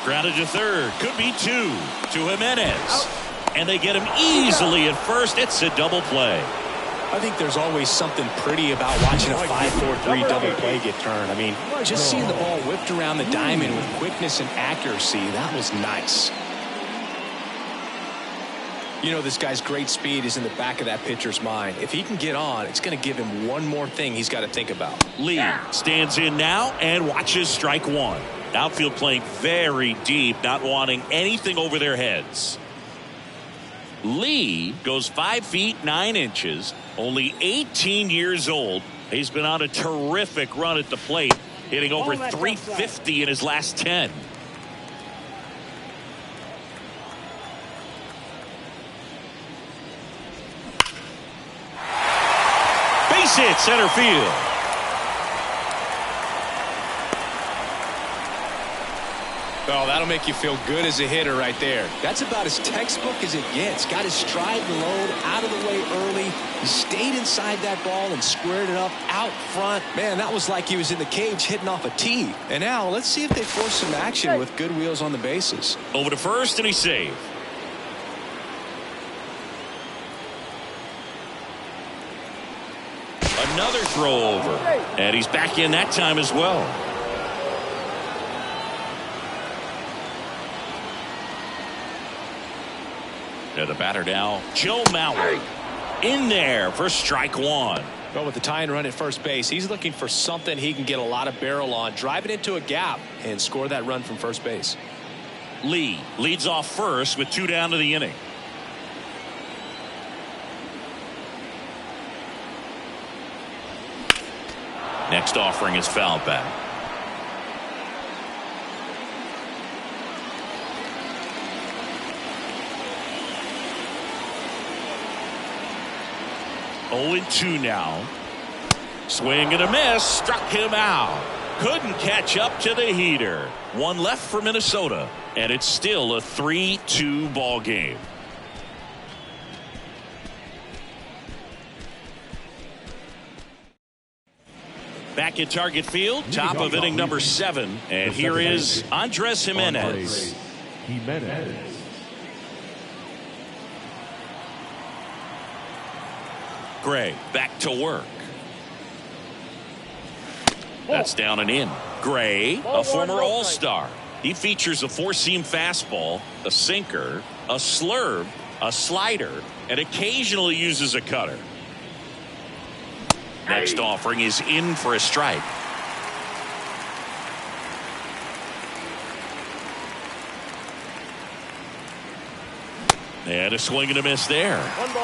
Grounded to third. Could be 2 to Jimenez. And they get him easily at first. It's a double play. I think there's always something pretty about watching a 5-4-3 double play get turned. I mean, just seeing the ball whipped around the diamond with quickness and accuracy, that was nice. You know, this guy's great speed is in the back of that pitcher's mind. If he can get on, it's going to give him one more thing he's got to think about. Lee stands in now and watches strike one. Outfield playing very deep, not wanting anything over their heads. Lee goes 5 feet 9 inches, only 18 years old. He's been on a terrific run at the plate, hitting over 350 in his last 10. Base hit center field. Oh, that'll make you feel good as a hitter right there. That's about as textbook as it gets. Got his stride and load out of the way early. He stayed inside that ball and squared it up out front. Man, that was like he was in the cage hitting off a tee. And now let's see if they force some action with good wheels on the bases. Over to first, and he's saved. Another throw over, and he's back in that time as well. And the batter now, Joe Mauer, in there for strike one. Well, with the tying run at first base, he's looking for something he can get a lot of barrel on, drive it into a gap, and score that run from first base. Lee leads off first with 2 down to the inning. Next offering is fouled back. Oh, 0-2 now. Swing and a miss. Struck him out. Couldn't catch up to the heater. One left for Minnesota, and it's still a 3-2 ball game. Back at Target Field, top of inning number 7, and here is Andres Jimenez. Gray back to work. That's down and in. Gray, a former All-Star. He features a four-seam fastball, a sinker, a slurve, a slider, and occasionally uses a cutter. Next offering is in for a strike. And a swing and a miss there.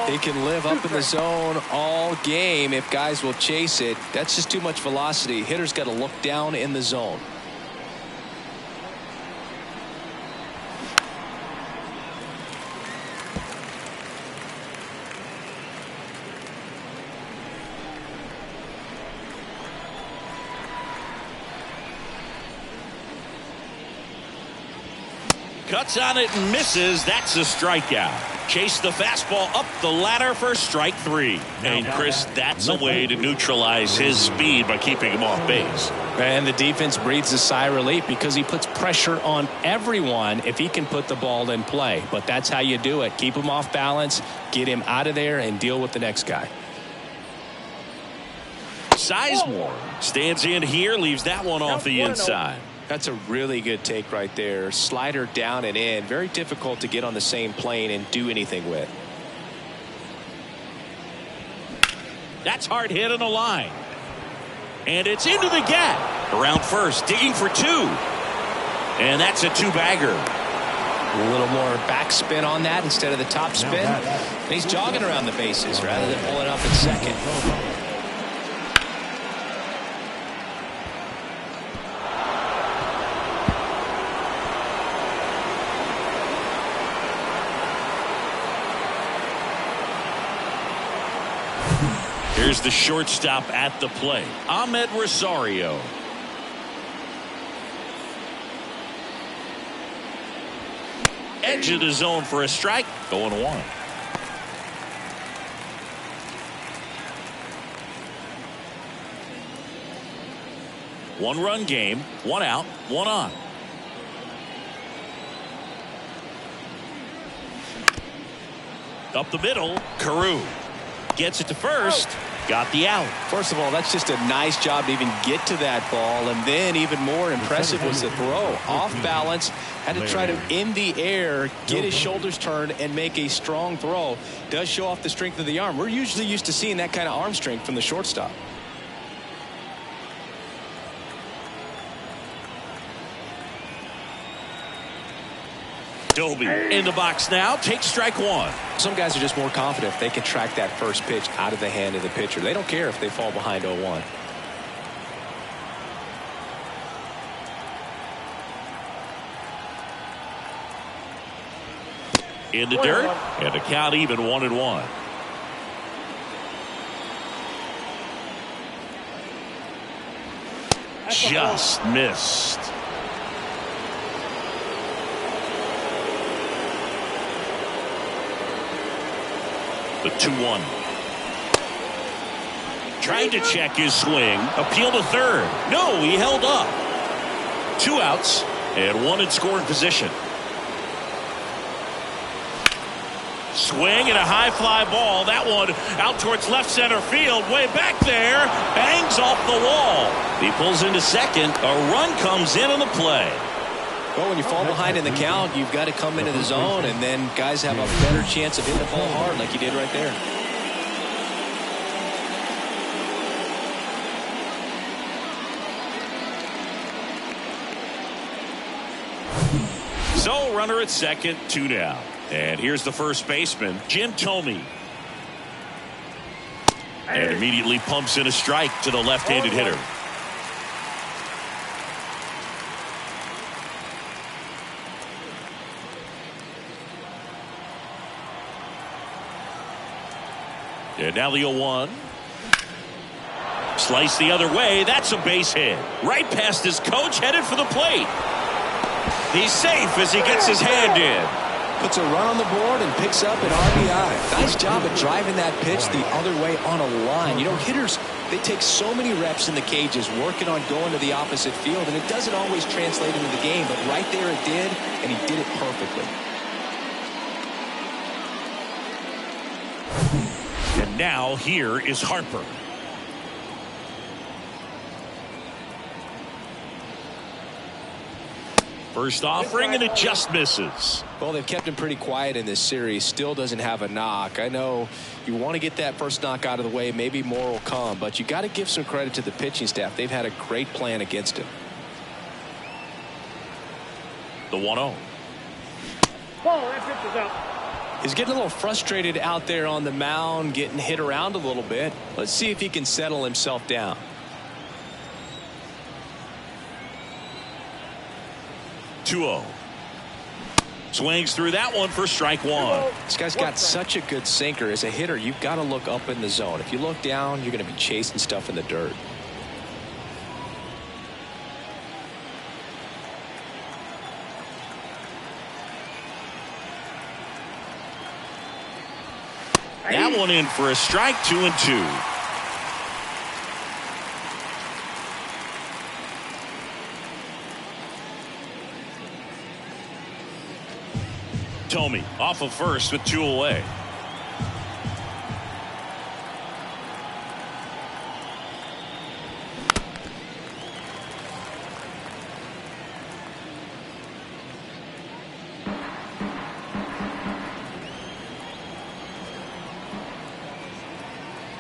He can live up in the zone all game if guys will chase it. That's just too much velocity. Hitter's got to look down in the zone. Cuts on it and misses. That's a strikeout. Chase the fastball up the ladder for strike three. And Chris, that's a way to neutralize his speed by keeping him off base. And the defense breathes a sigh of relief because he puts pressure on everyone if he can put the ball in play. But that's how you do it. Keep him off balance, get him out of there, and deal with the next guy. Sizemore stands in here, leaves that one off the inside. That's a really good take right there. Slider down and in. Very difficult to get on the same plane and do anything with. That's hard hit on the line. And it's into the gap. Around first, digging for two. And that's a two-bagger. A little more backspin on that instead of the top spin. And he's jogging around the bases rather than pulling up at second. Here's the shortstop at the plate, Ahmed Rosario. Edge of the zone for a strike. Going one. One-run game, one out, one on. Up the middle, Carew gets it to first. Got the out. First of all, that's just a nice job to even get to that ball. And then even more impressive was the throw. Off balance. Had to try to, in the air, get his shoulders turned and make a strong throw. Does show off the strength of the arm. We're usually used to seeing that kind of arm strength from the shortstop. Doby in the box now. Takes strike one. Some guys are just more confident if they can track that first pitch out of the hand of the pitcher. They don't care if they fall behind 0-1. In the dirt, and the count even 1-1. Just missed. The 2-1. Trying to check his swing. Appeal to third. No, he held up. 2 outs and one in scoring position. Swing and a high fly ball. That one out towards left center field. Way back there. Bangs off the wall. He pulls into second. A run comes in on the play. Well, when you fall behind in the count, you've got to come into the zone, and then guys have a better chance of hitting the ball hard like you did right there. So, runner at second, 2 down. And here's the first baseman, Jim Thome. And immediately pumps in a strike to the left-handed hitter. And now the 0-1. Slice the other way. That's a base hit. Right past his coach, headed for the plate. He's safe as he gets his hand in. Puts a run on the board and picks up an RBI. Nice job of driving that pitch the other way on a line. You know, hitters, they take so many reps in the cages working on going to the opposite field, and it doesn't always translate into the game, but right there it did, and he did it perfectly. And now here is Harper. First offering, and it just misses. Well, they've kept him pretty quiet in this series. Still doesn't have a knock. I know you want to get that first knock out of the way. Maybe more will come, but you got to give some credit to the pitching staff. They've had a great plan against him. The 1-0. Ball, that pitch is up. He's getting a little frustrated out there on the mound, getting hit around a little bit. Let's see if he can settle himself down. Swings through that one for strike one. This guy's got such a good sinker. As a hitter, you've got to look up in the zone. If you look down, you're going to be chasing stuff in the dirt. That one in for a strike, 2-2. Thome off of first with 2 away.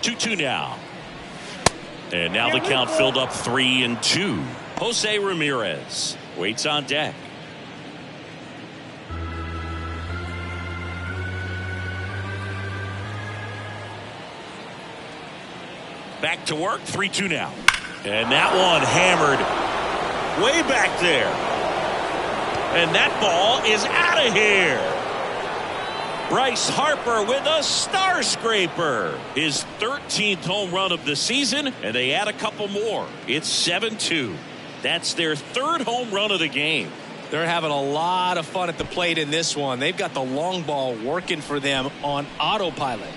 Two now. And now the count filled up 3-2. Jose Ramirez waits on deck. Back to work, 3-2 now. And that one hammered way back there. And that ball is out of here. Bryce Harper with a star scraper. His 13th home run of the season, and they add a couple more. It's 7-2. That's their 3rd home run of the game. They're having a lot of fun at the plate in this one. They've got the long ball working for them on autopilot.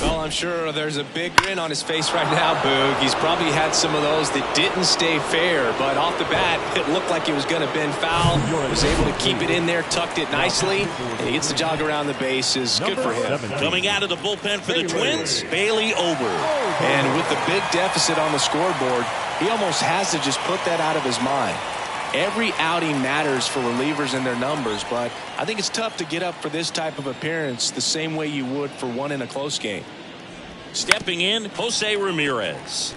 Well, I'm sure there's a big grin on his face right now, Boog. He's probably had some of those that didn't stay fair, but off the bat, it looked like it was going to bend foul. Was able to keep it in there, tucked it nicely, and he gets the jog around the bases. Good for him. Coming out of the bullpen for the Twins, Bailey Ober. And with the big deficit on the scoreboard, he almost has to just put that out of his mind. Every outing matters for relievers and their numbers, but I think it's tough to get up for this type of appearance the same way you would for one in a close game. Stepping in, Jose Ramirez.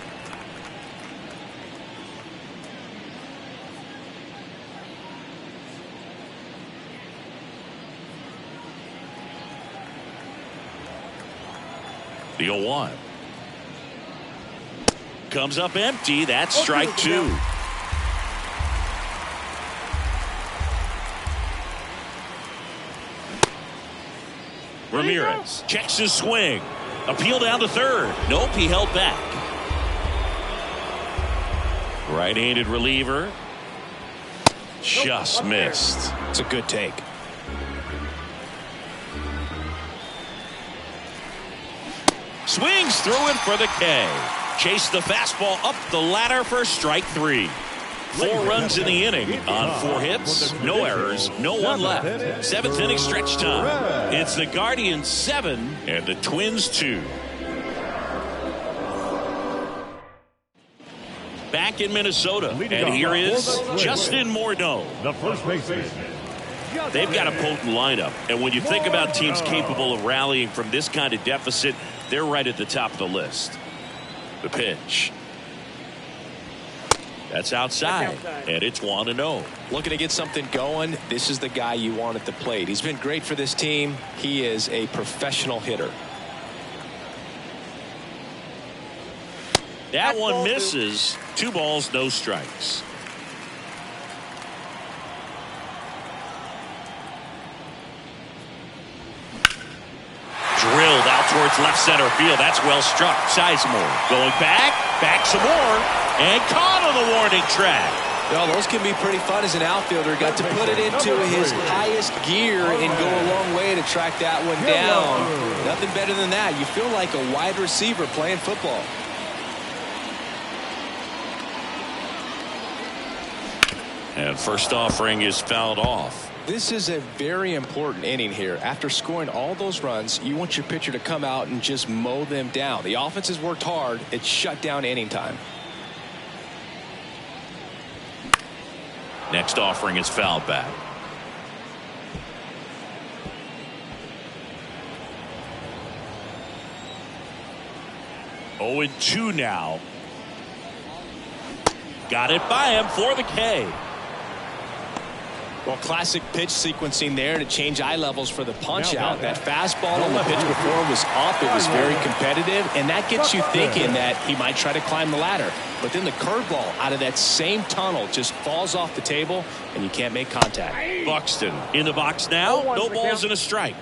The 0-1. Comes up empty. That's strike 2. Ramirez checks his swing. Appeal down to third. Nope, he held back. Right-handed reliever. Just missed. It's a good take. Swings through it for the K. Chase the fastball up the ladder for strike 3. 4 runs in the inning on 4 hits, no errors, no one left. 7th inning stretch time. It's the Guardians 7 and the Twins 2. Back in Minnesota, and here is Justin Morneau. The first baseman. They've got a potent lineup, and when you think about teams capable of rallying from this kind of deficit, they're right at the top of the list. The pitch. That's outside, and it's 1-0. Looking to get something going. This is the guy you want at the plate. He's been great for this team. He is a professional hitter. That one misses. 2 balls, no strikes. Drilled out towards left center field. That's well struck. Sizemore going back some more, and caught on the warning track. Well, those can be pretty fun as an outfielder. Got to put it into his highest gear and go a long way to track that one down. Nothing better than that. You feel like a wide receiver playing football. And first offering is fouled off. This is a very important inning here. After scoring all those runs, you want your pitcher to come out and just mow them down. The offense has worked hard. It's shut down inning time. Next offering is fouled back. Oh, 0-2 now. Got it by him for the K. Well, classic pitch sequencing there to change eye levels for the punch out. That fastball on the pitch before was up. It was very competitive, and that gets you thinking that he might try to climb the ladder. But then the curveball out of that same tunnel just falls off the table, and you can't make contact. Buxton in the box now. No balls and a strike.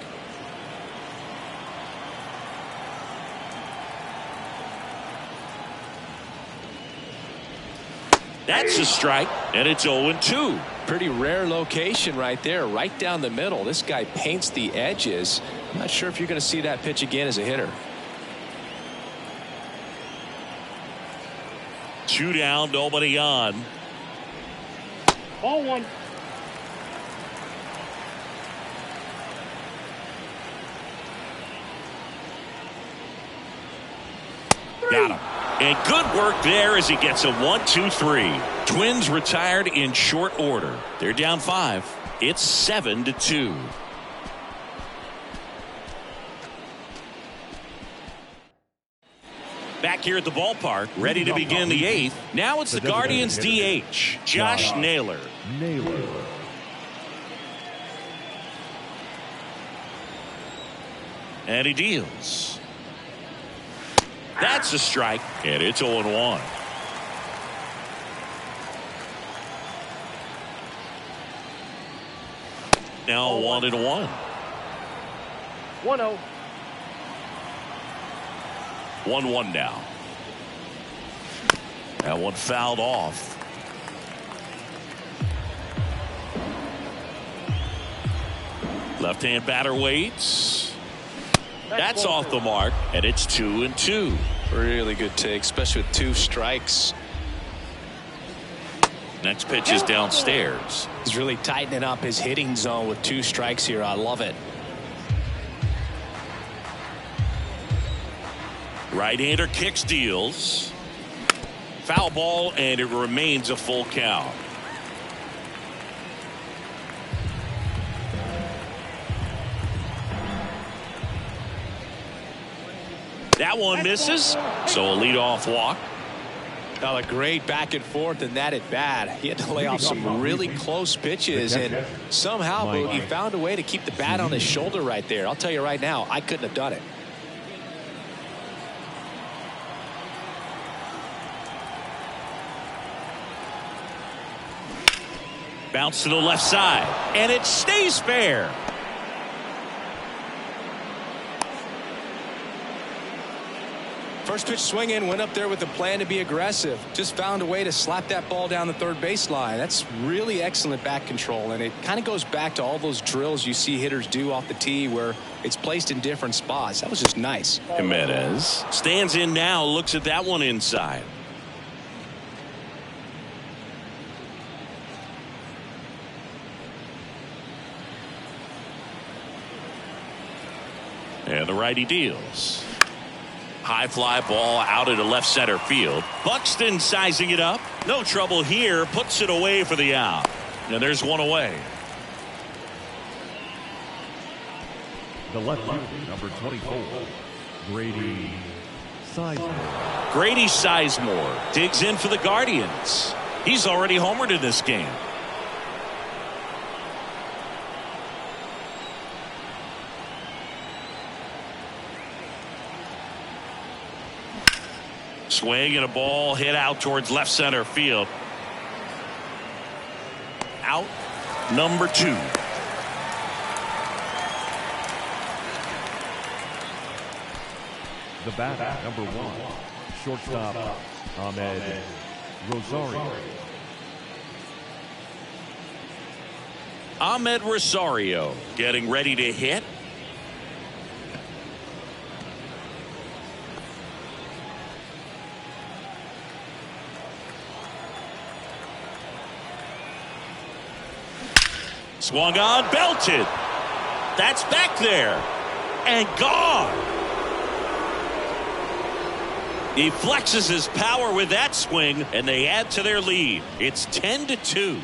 That's a strike, and it's 0-2. Pretty rare location right there, right down the middle. This guy paints the edges. I'm not sure if you're going to see that pitch again as a hitter. 2 down, nobody on. Ball 1. Got him. And good work there as he gets a 1-2-3. Twins retired in short order. They're down 5. It's 7-2. Back here at the ballpark, ready to begin the 8th. Now it's the Guardians DH, Josh Naylor. And he deals. That's a strike, and it's 0-1. Now 1-1. 1-0. 1-1 now. That one fouled off. Left-hand batter waits. That's off the mark, and it's 2-2. Really good take, especially with 2 strikes. Next pitch is downstairs. He's really tightening up his hitting zone with 2 strikes here. I love it. Right-hander kicks, deals. Foul ball, and it remains a full count. That one misses, so a leadoff walk. A great back and forth in that at bat. He had to lay off some really close pitches, and somehow he found a way to keep the bat on his shoulder right there. I'll tell you right now, I couldn't have done it. Bounce to the left side, and it stays fair. First pitch swinging, went up there with a plan to be aggressive. Just found a way to slap that ball down the third baseline. That's really excellent bat control, and it kind of goes back to all those drills you see hitters do off the tee where it's placed in different spots. That was just nice. Jimenez stands in now, looks at that one inside. And the righty deals. High fly ball out into left center field. Buxton sizing it up. No trouble here. Puts it away for the out. And there's one away. The left fielder, number 24, Grady Sizemore. Grady Sizemore digs in for the Guardians. He's already homered in this game. Swing and a ball hit out towards left center field. Out number 2. The batter, number 1, shortstop Ahmed Rosario. Ahmed Rosario getting ready to hit. Swung on, belted. That's back there and gone. He flexes his power with that swing, and they add to their lead. It's 10-2.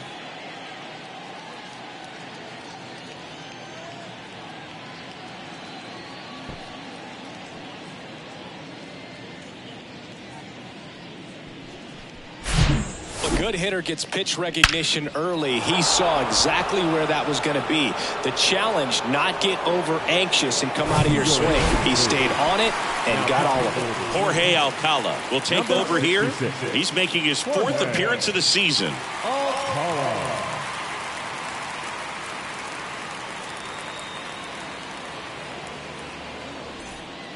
good hitter gets pitch recognition early, he saw exactly where that was going to be. The challenge, not get over anxious and come out of your swing. He stayed on it and got all of it. Jorge Alcala will take over here. He's making his 4th appearance of the season.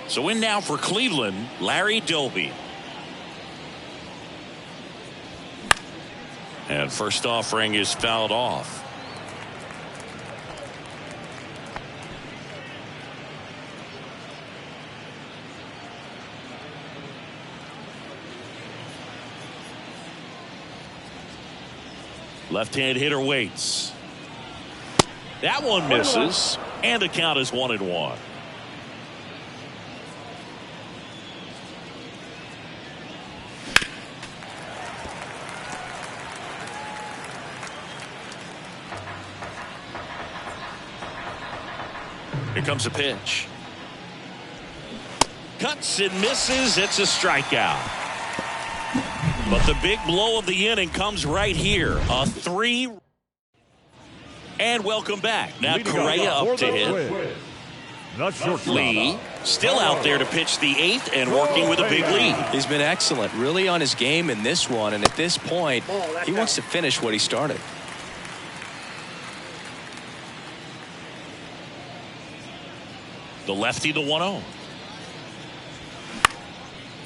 So in now for Cleveland, Larry Doby. And first offering is fouled off. Left-hand hitter waits. That one misses, and the count is 1-1. Here comes a pitch. Cuts and misses. It's a strikeout. But the big blow of the inning comes right here. A 3. And welcome back. Now Correa up to hit. Lee still out there to pitch the 8th and working with a big lead. He's been excellent, really on his game in this one. And at this point, he wants to finish what he started. The lefty, the 1-0.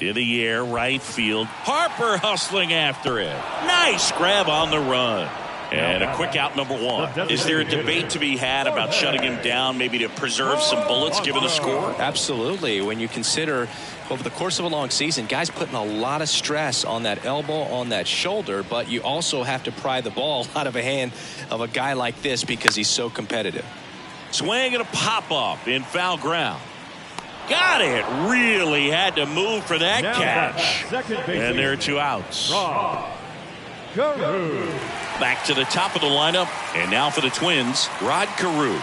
In the air, right field. Harper hustling after it. Nice grab on the run. And a quick out, number 1. Is there a debate to be had about shutting him down, maybe to preserve some bullets given the score? Absolutely. When you consider over the course of a long season, guys putting a lot of stress on that elbow, on that shoulder, but you also have to pry the ball out of a hand of a guy like this because he's so competitive. Swing and a pop-up in foul ground. Got it. Really had to move for that catch. And there are 2 outs. Back to the top of the lineup. And now for the Twins, Rod Carew.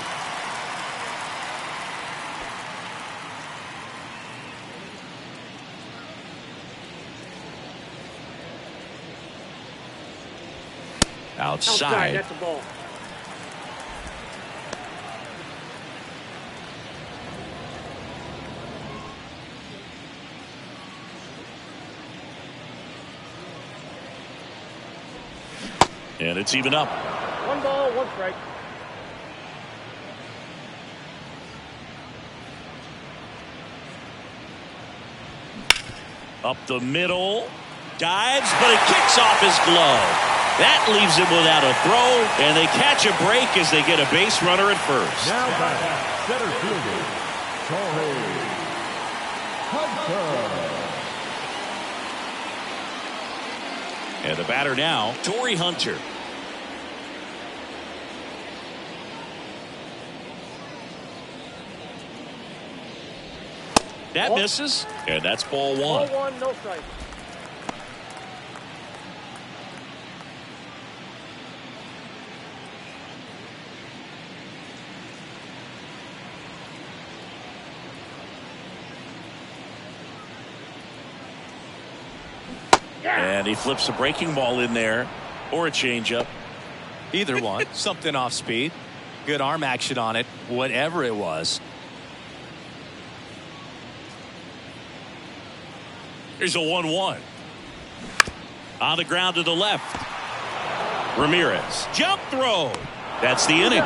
Outside. That's the ball. And it's even up. 1 ball, 1 strike. Up the middle. Dives, but it kicks off his glove. That leaves him without a throw, and they catch a break as they get a base runner at first. Now back, center fielder, Torrey Hunter. And the batter now, Torrey Hunter. That misses, and that's ball 1. Ball 1, no strike. And he flips a breaking ball in there, or a changeup. Either one. Something off speed. Good arm action on it, whatever it was. Here's a 1-1. On the ground to the left. Ramirez. Jump throw. That's the inning.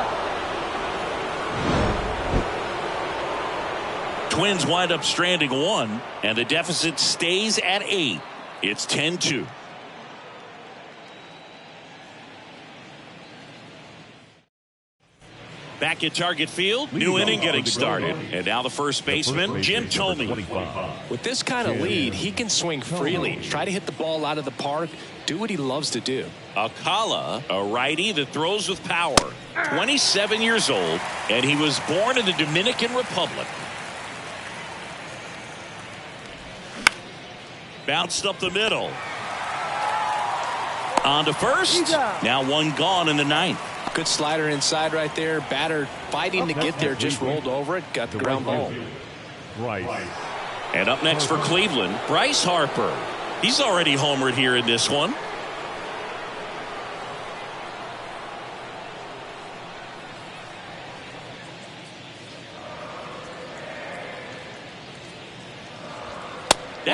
Twins wind up stranding 1, and the deficit stays at 8. It's 10-2. Back at Target Field, new inning getting started. And now the first baseman, Jim Thome. With this kind of lead, he can swing freely, try to hit the ball out of the park, do what he loves to do. Alcala, a righty that throws with power. 27 years old, and he was born in the Dominican Republic. Bounced up the middle. On to first. Now 1 gone in the 9th. Good slider inside right there. Batter fighting to get there, just rolled over it, got the ground ball. Bryce. And up next for Cleveland, Bryce Harper. He's already homered here in this one.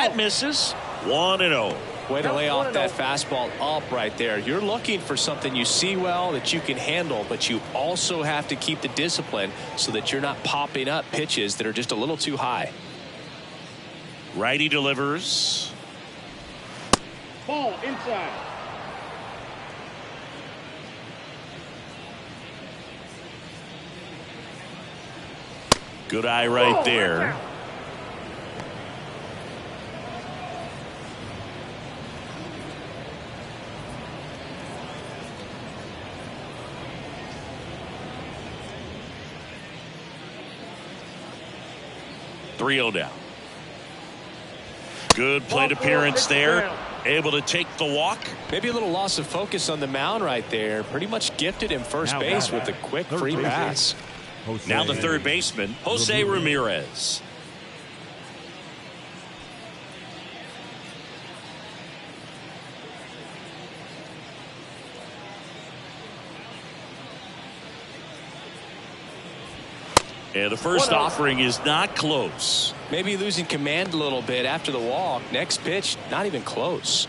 That misses. 1-0. Way to lay off that fastball up right there. You're looking for something you see well that you can handle, but you also have to keep the discipline so that you're not popping up pitches that are just a little too high. Righty delivers. Ball inside. Good eye right there. .3-0 down. Good plate appearance there. Able to take the walk. Maybe a little loss of focus on the mound right there. Pretty much gifted him first base with a quick free pass. Now the third baseman, Jose Ramirez. And the first offering is not close. Maybe losing command a little bit after the walk. Next pitch, not even close.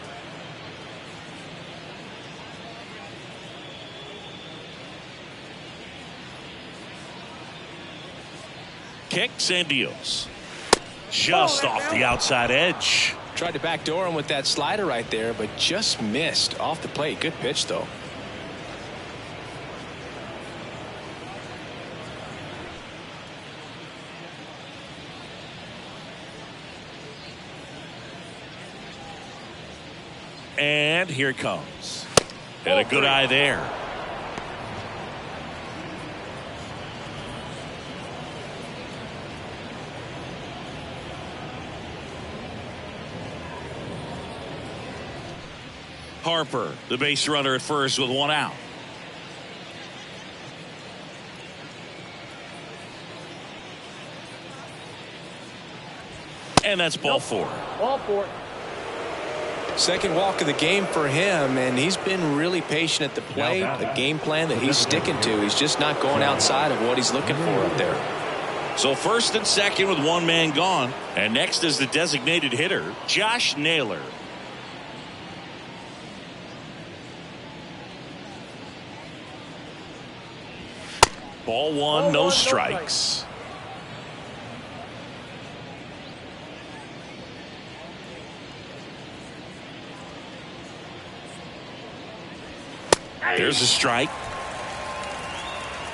Kicks and deals. Just off the outside edge. Tried to backdoor him with that slider right there, but just missed off the plate. Good pitch, though. And here it comes. And a good eye there. Harper, the base runner at first with one out. And that's ball four. Ball four. Second walk of the game for him, and he's been really patient at the plate. A game plan that he's sticking to. He's just not going outside of what he's looking for up there. So first and second with one man gone. And next is the designated hitter, Josh Naylor. Ball one, no strikes. There's a strike.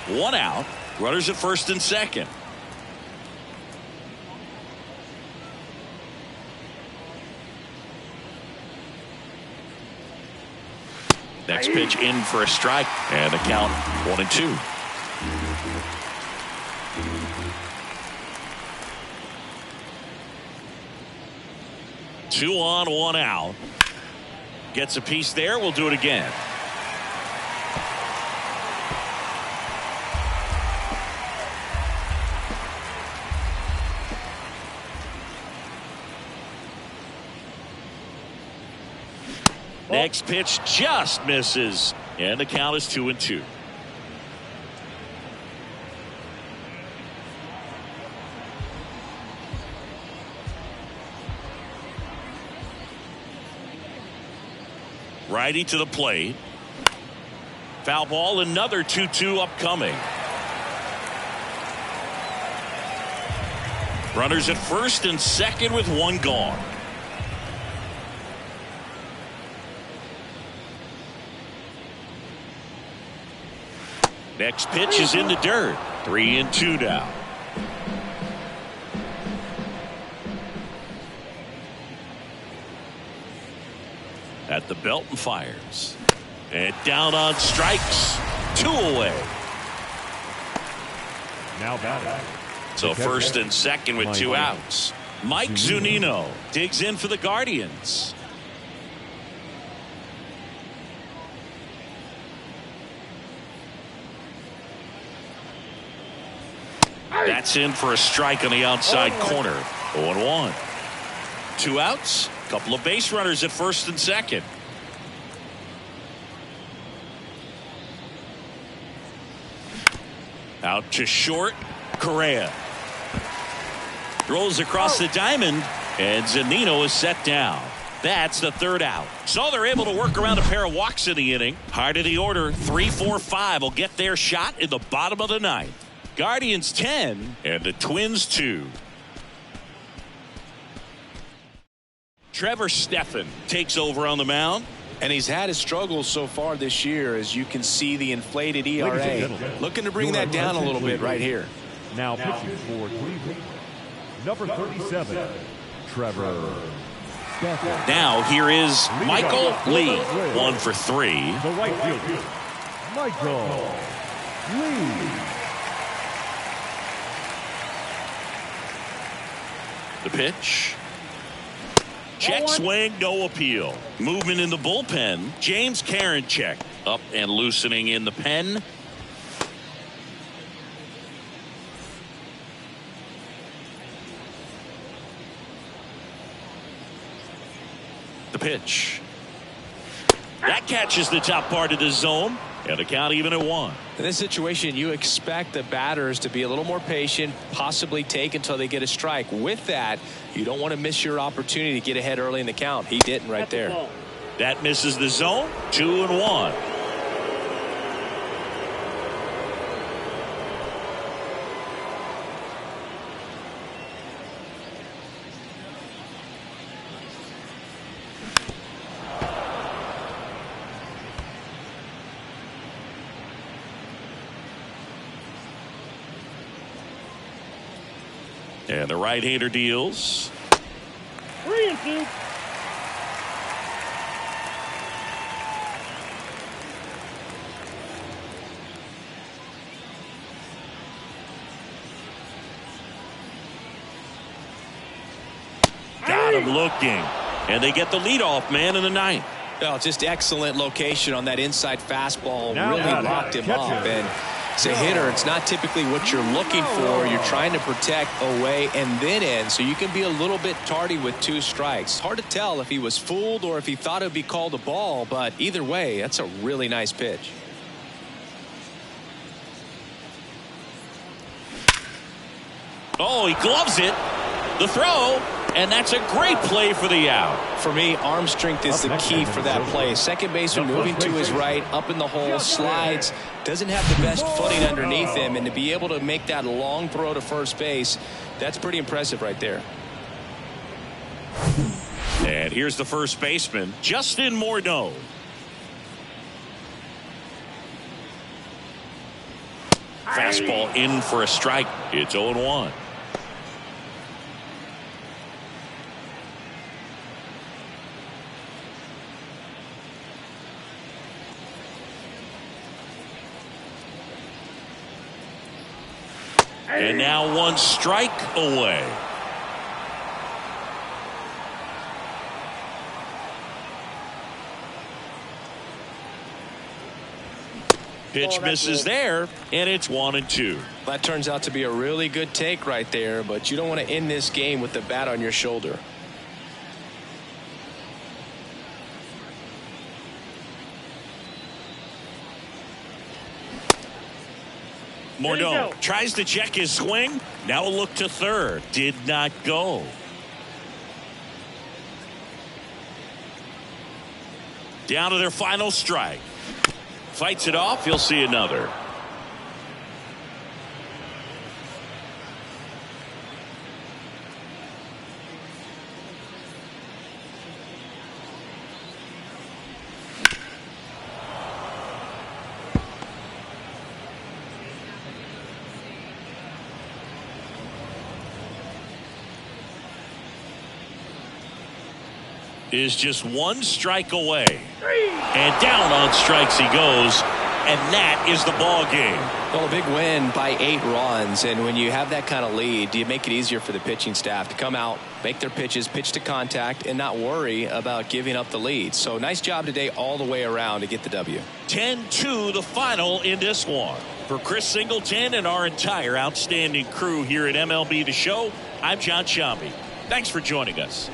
One out. Runners at first and second. Next pitch in for a strike, and the count 1-2. Two on, one out. Gets a piece there. We'll do it again. Next pitch just misses, and the count is 2-2. Righty to the plate. Foul ball, another 2-2 upcoming. Runners at first and second with one gone. Next pitch is in the dirt. 3-2 now. At the belt and fires. And down on strikes. 2 away. Now batting. So first and second with 2 outs. Mike Zunino digs in for the Guardians. That's in for a strike on the outside corner. 0-1. 2 outs. Couple of base runners at first and second. Out to short. Correa rolls across the diamond, And Zunino is set down. That's the third out. So they're able to work around a pair of walks in the inning. Hard of the order, 3, 4, 5 will get their shot in the bottom of the ninth. Guardians 10 and the Twins 2. Trevor Stephan takes over on the mound. And he's had his struggles so far this year, as you can see the inflated ERA. Looking to bring that down a little bit right here. Now pitching for Cleveland, number 37, Trevor Stephan. Now here is Michael Lee, 1 for 3. The right fielder, Michael Lee. The pitch. Check swing, no appeal. Movement in the bullpen. James Karinchak up and loosening in the pen. The pitch. That catches the top part of the zone. And the count even at 1. In this situation, you expect the batters to be a little more patient, possibly take until they get a strike. With that, you don't want to miss your opportunity to get ahead early in the count. He didn't right there. That misses the zone. 2-1. And the right-hander deals. 3-2. Got him looking. And they get the leadoff man in the ninth. Well, just excellent location on that inside fastball. Now really locked him up. And as a hitter, it's not typically what you're looking for. You're trying to protect away and then in, so you can be a little bit tardy with 2 strikes. Hard to tell if he was fooled or if he thought it would be called a ball, but either way, that's a really nice pitch. Oh, he gloves it. The throw. And that's a great play for the out. For me, arm strength is the key for that play. Second baseman moving to his right, up in the hole, slides, doesn't have the best footing underneath him, and to be able to make that long throw to first base, that's pretty impressive right there. And here's the first baseman, Justin Morneau. Fastball in for a strike. It's 0-1. And now 1 strike away. Pitch misses there, and it's 1-2. That turns out to be a really good take right there, but you don't want to end this game with the bat on your shoulder. Morneau tries to check his swing. Now a look to third. Did not go. Down to their final strike. Fights it off. He'll see another. Is just 1 strike away. And down on strikes he goes. And that is the ball game. Well, a big win by 8 runs. And when you have that kind of lead, do you make it easier for the pitching staff to come out, make their pitches, pitch to contact, and not worry about giving up the lead? So nice job today all the way around to get the W. 10-2 the final in this one. For Chris Singleton and our entire outstanding crew here at MLB The Show, I'm John Sciambi. Thanks for joining us.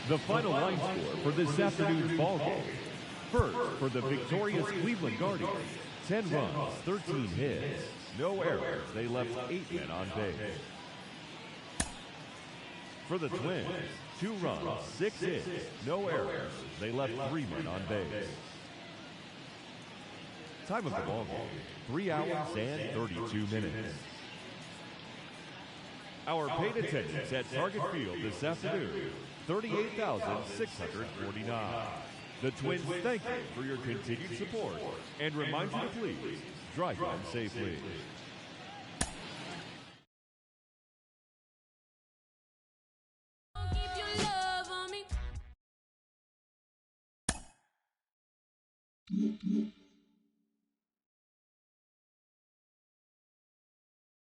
The final line score for this afternoon's ball game. First, for the victorious Cleveland Guardians, 10 runs, 13 hits, no errors. They left 8 men on base. For the Twins, 2 runs, 6 hits, no errors. They left 3 men on base. Time of the ball game, 3 hours and 32 minutes. Our paid attendance at Target Field this afternoon, 38,649. The Twins thank you for your continued support and remind you to please drive home safely. Keep your love on me.